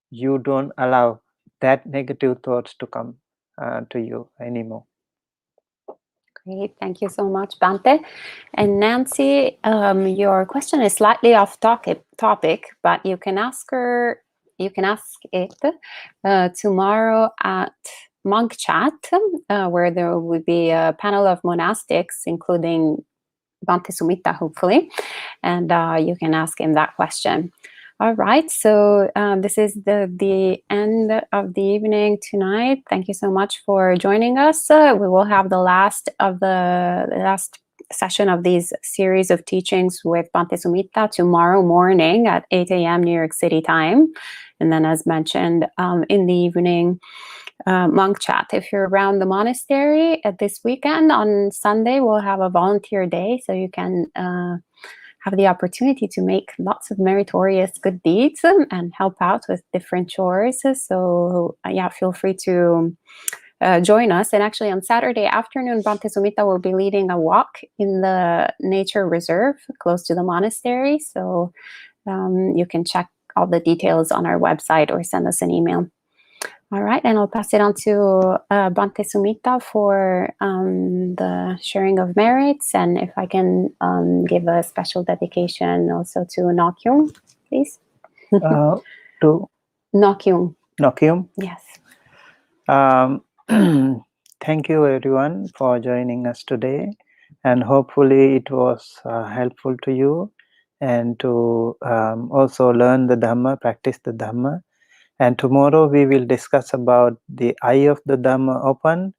S2: you don't allow that negative thoughts to come to you anymore.
S1: Great, thank you so much, Bhante. And Nancy, your question is slightly off topic, but you can ask it tomorrow at Monk Chat, where there will be a panel of monastics, including Bhante Sumitta, hopefully, and you can ask him that question. All right, so this is the end of the evening tonight. Thank you so much for joining us. We will have the last session of these series of teachings with Bhante Sumitta tomorrow morning at 8 a.m. New York City time. And then, as mentioned, in the evening, Monk Chat. If you're around the monastery this weekend, on Sunday, we'll have a volunteer day, so you can have the opportunity to make lots of meritorious good deeds and help out with different chores. So yeah, feel free to join us. And actually on Saturday afternoon, Bhante Sumitta will be leading a walk in the nature reserve close to the monastery. So you can check all the details on our website or send us an email. All right, and I'll pass it on to Bhante Sumitta for the sharing of merits, and if I can give a special dedication also to Nokyung, please.
S2: To
S1: Nokyung.
S2: Nokyung?
S1: Yes.
S2: Thank you everyone for joining us today, and hopefully it was helpful to you and to also learn the Dhamma, practice the Dhamma. And tomorrow we will discuss about the eye of the Dhamma open,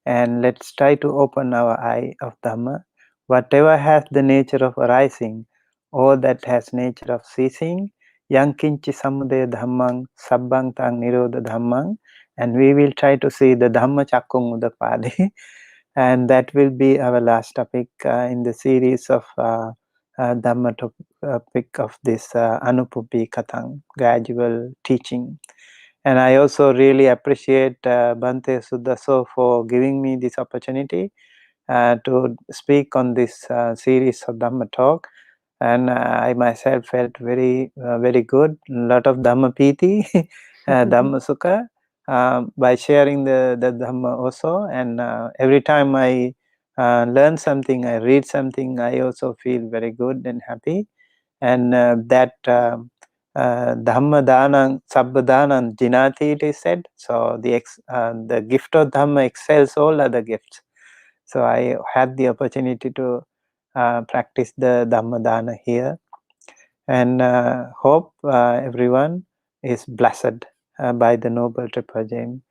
S2: and let's try to open our eye of Dhamma. Whatever has the nature of arising, or that has nature of ceasing, yankinchi samudaya dhammang sabbang tang nirodha dhammang, and we will try to see the Dhamma chakkung udapadi. And that will be our last topic in the series of Dhamma topic of this anupubbiṁ kathaṁ, gradual teaching. And I also really appreciate Bhante Sudaso for giving me this opportunity to speak on this series of Dhamma talk. And I myself felt very good, a lot of Dhamma Piti, Dhamma Sukha, by sharing the Dhamma also. And every time I learn something, I read something, I also feel very good and happy. And that Dhamma Dhanam Sabba Dhanam Jinati, it is said. So the gift of Dhamma excels all other gifts. So I had the opportunity to practice the Dhamma Dana here, and hope everyone is blessed by the Noble Triple Gem,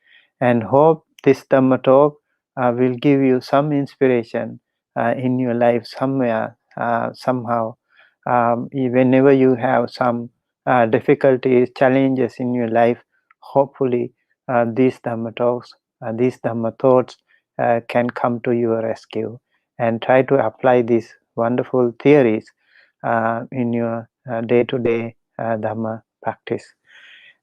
S2: and hope this Dhamma talk will give you some inspiration in your life somewhere, somehow. Whenever you have some difficulties, challenges in your life, hopefully these Dhamma talks, these Dhamma thoughts can come to your rescue, and try to apply these wonderful theories in your day-to-day Dhamma practice.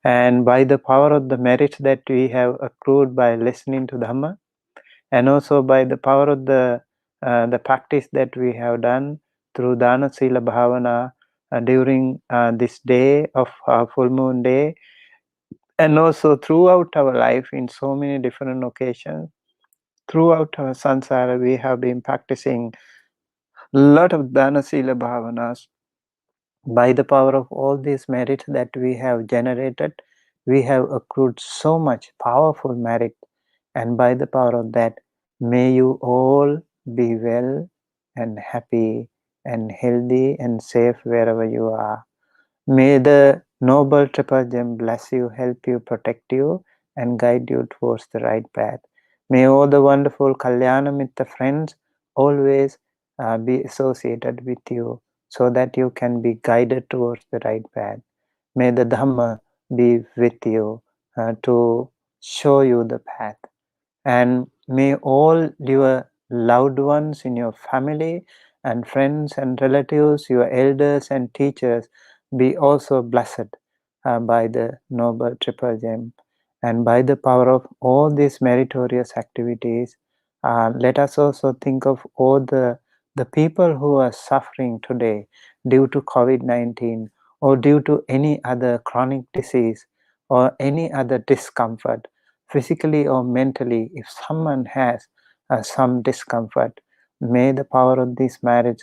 S2: And by the power of the merits that we have accrued by listening to Dhamma, and also by the power of the practice that we have done through Dana Sila Bhavana, during this day of full moon day, and also throughout our life in so many different occasions. Throughout our samsara, we have been practicing a lot of dana sila bhavanas. By the power of all these merits that we have generated, we have accrued so much powerful merit, and by the power of that, may you all be well and happy and healthy and safe wherever you are. May the noble triple gem bless you, help you, protect you, and guide you towards the right path. May all the wonderful Kalyana Mitta friends always be associated with you, so that you can be guided towards the right path. May the Dhamma be with you to show you the path. And may all your loved ones in your family and friends and relatives, your elders and teachers, be also blessed by the noble triple gem. And by the power of all these meritorious activities, let us also think of all the people who are suffering today due to COVID-19 or due to any other chronic disease or any other discomfort, physically or mentally. If someone has some discomfort, may the power of this marriage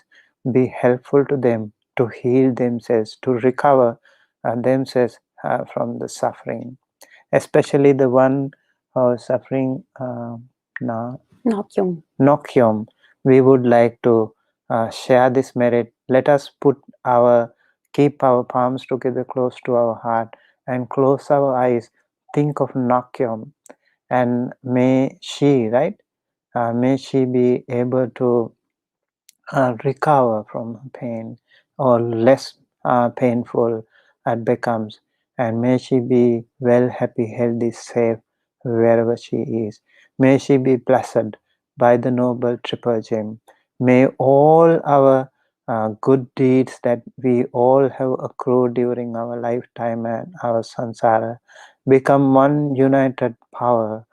S2: be helpful to them to heal themselves, to recover themselves from the suffering. Especially the one who is suffering Nokyum. We would like to share this merit. Let us keep our palms together close to our heart and close our eyes. Think of Nokyum, and may she be able to recover from pain, or less painful it becomes, and may she be well, happy, healthy, safe wherever she is. May she be blessed by the noble triple gem. May all our good deeds that we all have accrued during our lifetime and our samsara become one united power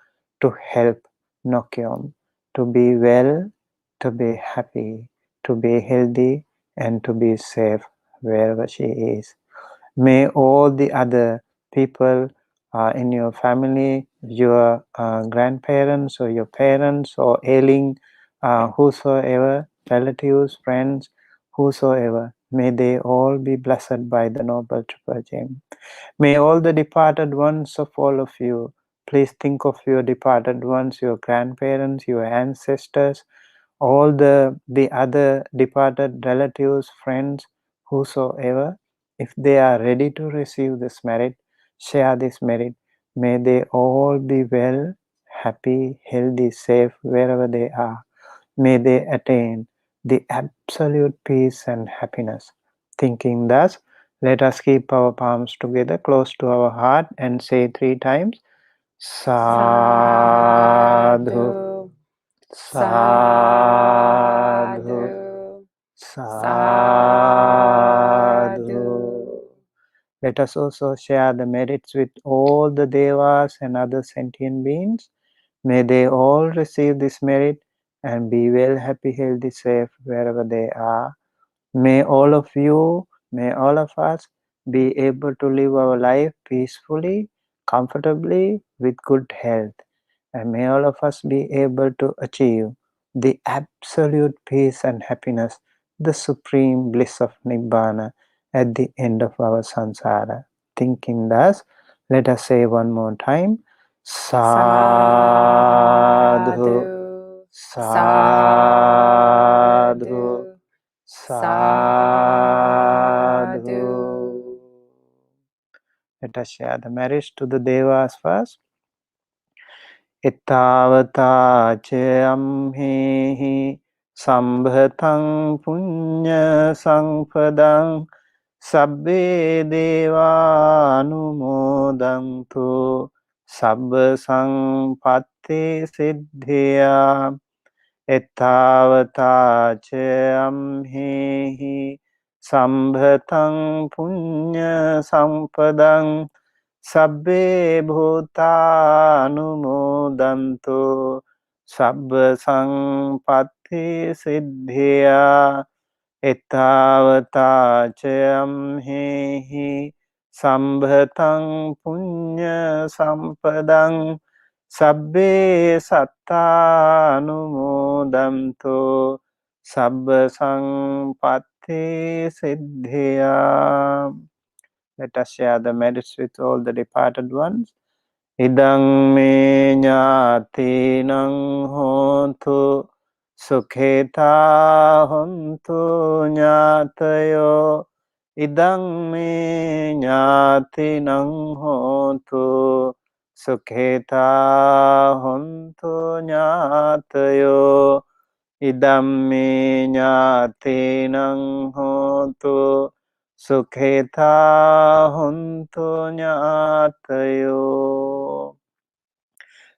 S2: to help Nokyum to be well, to be happy, to be healthy, and to be safe wherever she is. May all the other people in your family, your grandparents or your parents or ailing, whosoever, relatives, friends, whosoever, may they all be blessed by the noble triple gem. May all the departed ones of all of you, please think of your departed ones, your grandparents, your ancestors, all the other departed relatives, friends, whosoever, if they are ready to receive this merit, share this merit. May they all be well, happy, healthy, safe wherever they are. May they attain the absolute peace and happiness. Thinking thus, let us keep our palms together close to our heart and say 3 times, Sadhu, Sadhu, Sadhu. Let us also share the merits with all the devas and other sentient beings. May they all receive this merit and be well, happy, healthy, safe wherever they are. May all of you, may all of us be able to live our life peacefully, comfortably, with good health. And may all of us be able to achieve the absolute peace and happiness, the supreme bliss of Nibbana at the end of our samsara. Thinking thus, let us say one more time, Sadhu, Sadhu, Sadhu. Let us share the merits to the devas first. Ittavata amhehi sambhatang punya sampadang sabbe deva anumodantu sabba sampatti siddhya. Ittavata amhehi sambhatang punya sampadang sabbe bhuta anumodantu sabba sampatti siddhya. ettavatācayam hehi sambhataṃ puñña sampadaṃ sabbe sattānumodanto sabba sampatti siddhya. Let us share the merits with all the departed ones. Idang me ñātīnaṃ hontu sukhetā hontu ñātayo. Idang me ñātīnaṃ hontu sukhetā hontu ñātayo. Idam me ñātīnaṃ hontu sukhetā hontu ñātayo.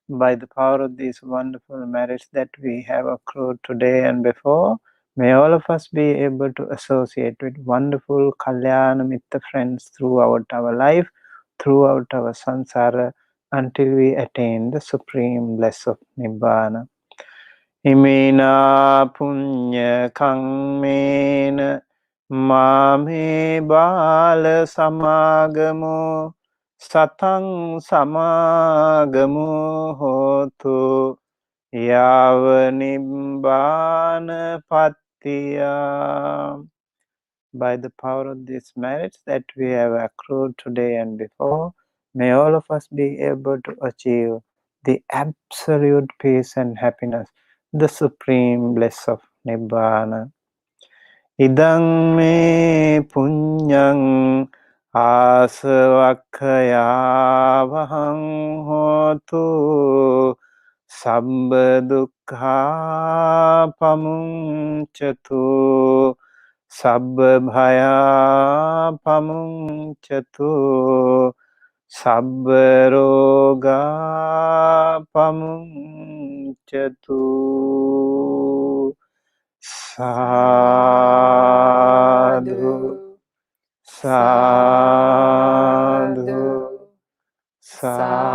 S2: By the power of these wonderful merits that we have accrued today and before, may all of us be able to associate with wonderful Kalyana Mitta friends throughout our life, throughout our samsara, until we attain the supreme bliss of Nibbana. Imena punya kangmena mame bala samagamo satang samagamo hotu yava nibbana pattiya. By the power of these merits that we have accrued today and before, may all of us be able to achieve the absolute peace and happiness, the supreme bliss of Nibbana. Idang me puññaṃ āsavakkayāvaham hotu sabba dukkha pamuncatu sabba bhaya pamuncatu sabba roga pamuncatu. Sadhu, sadhu, sadhu.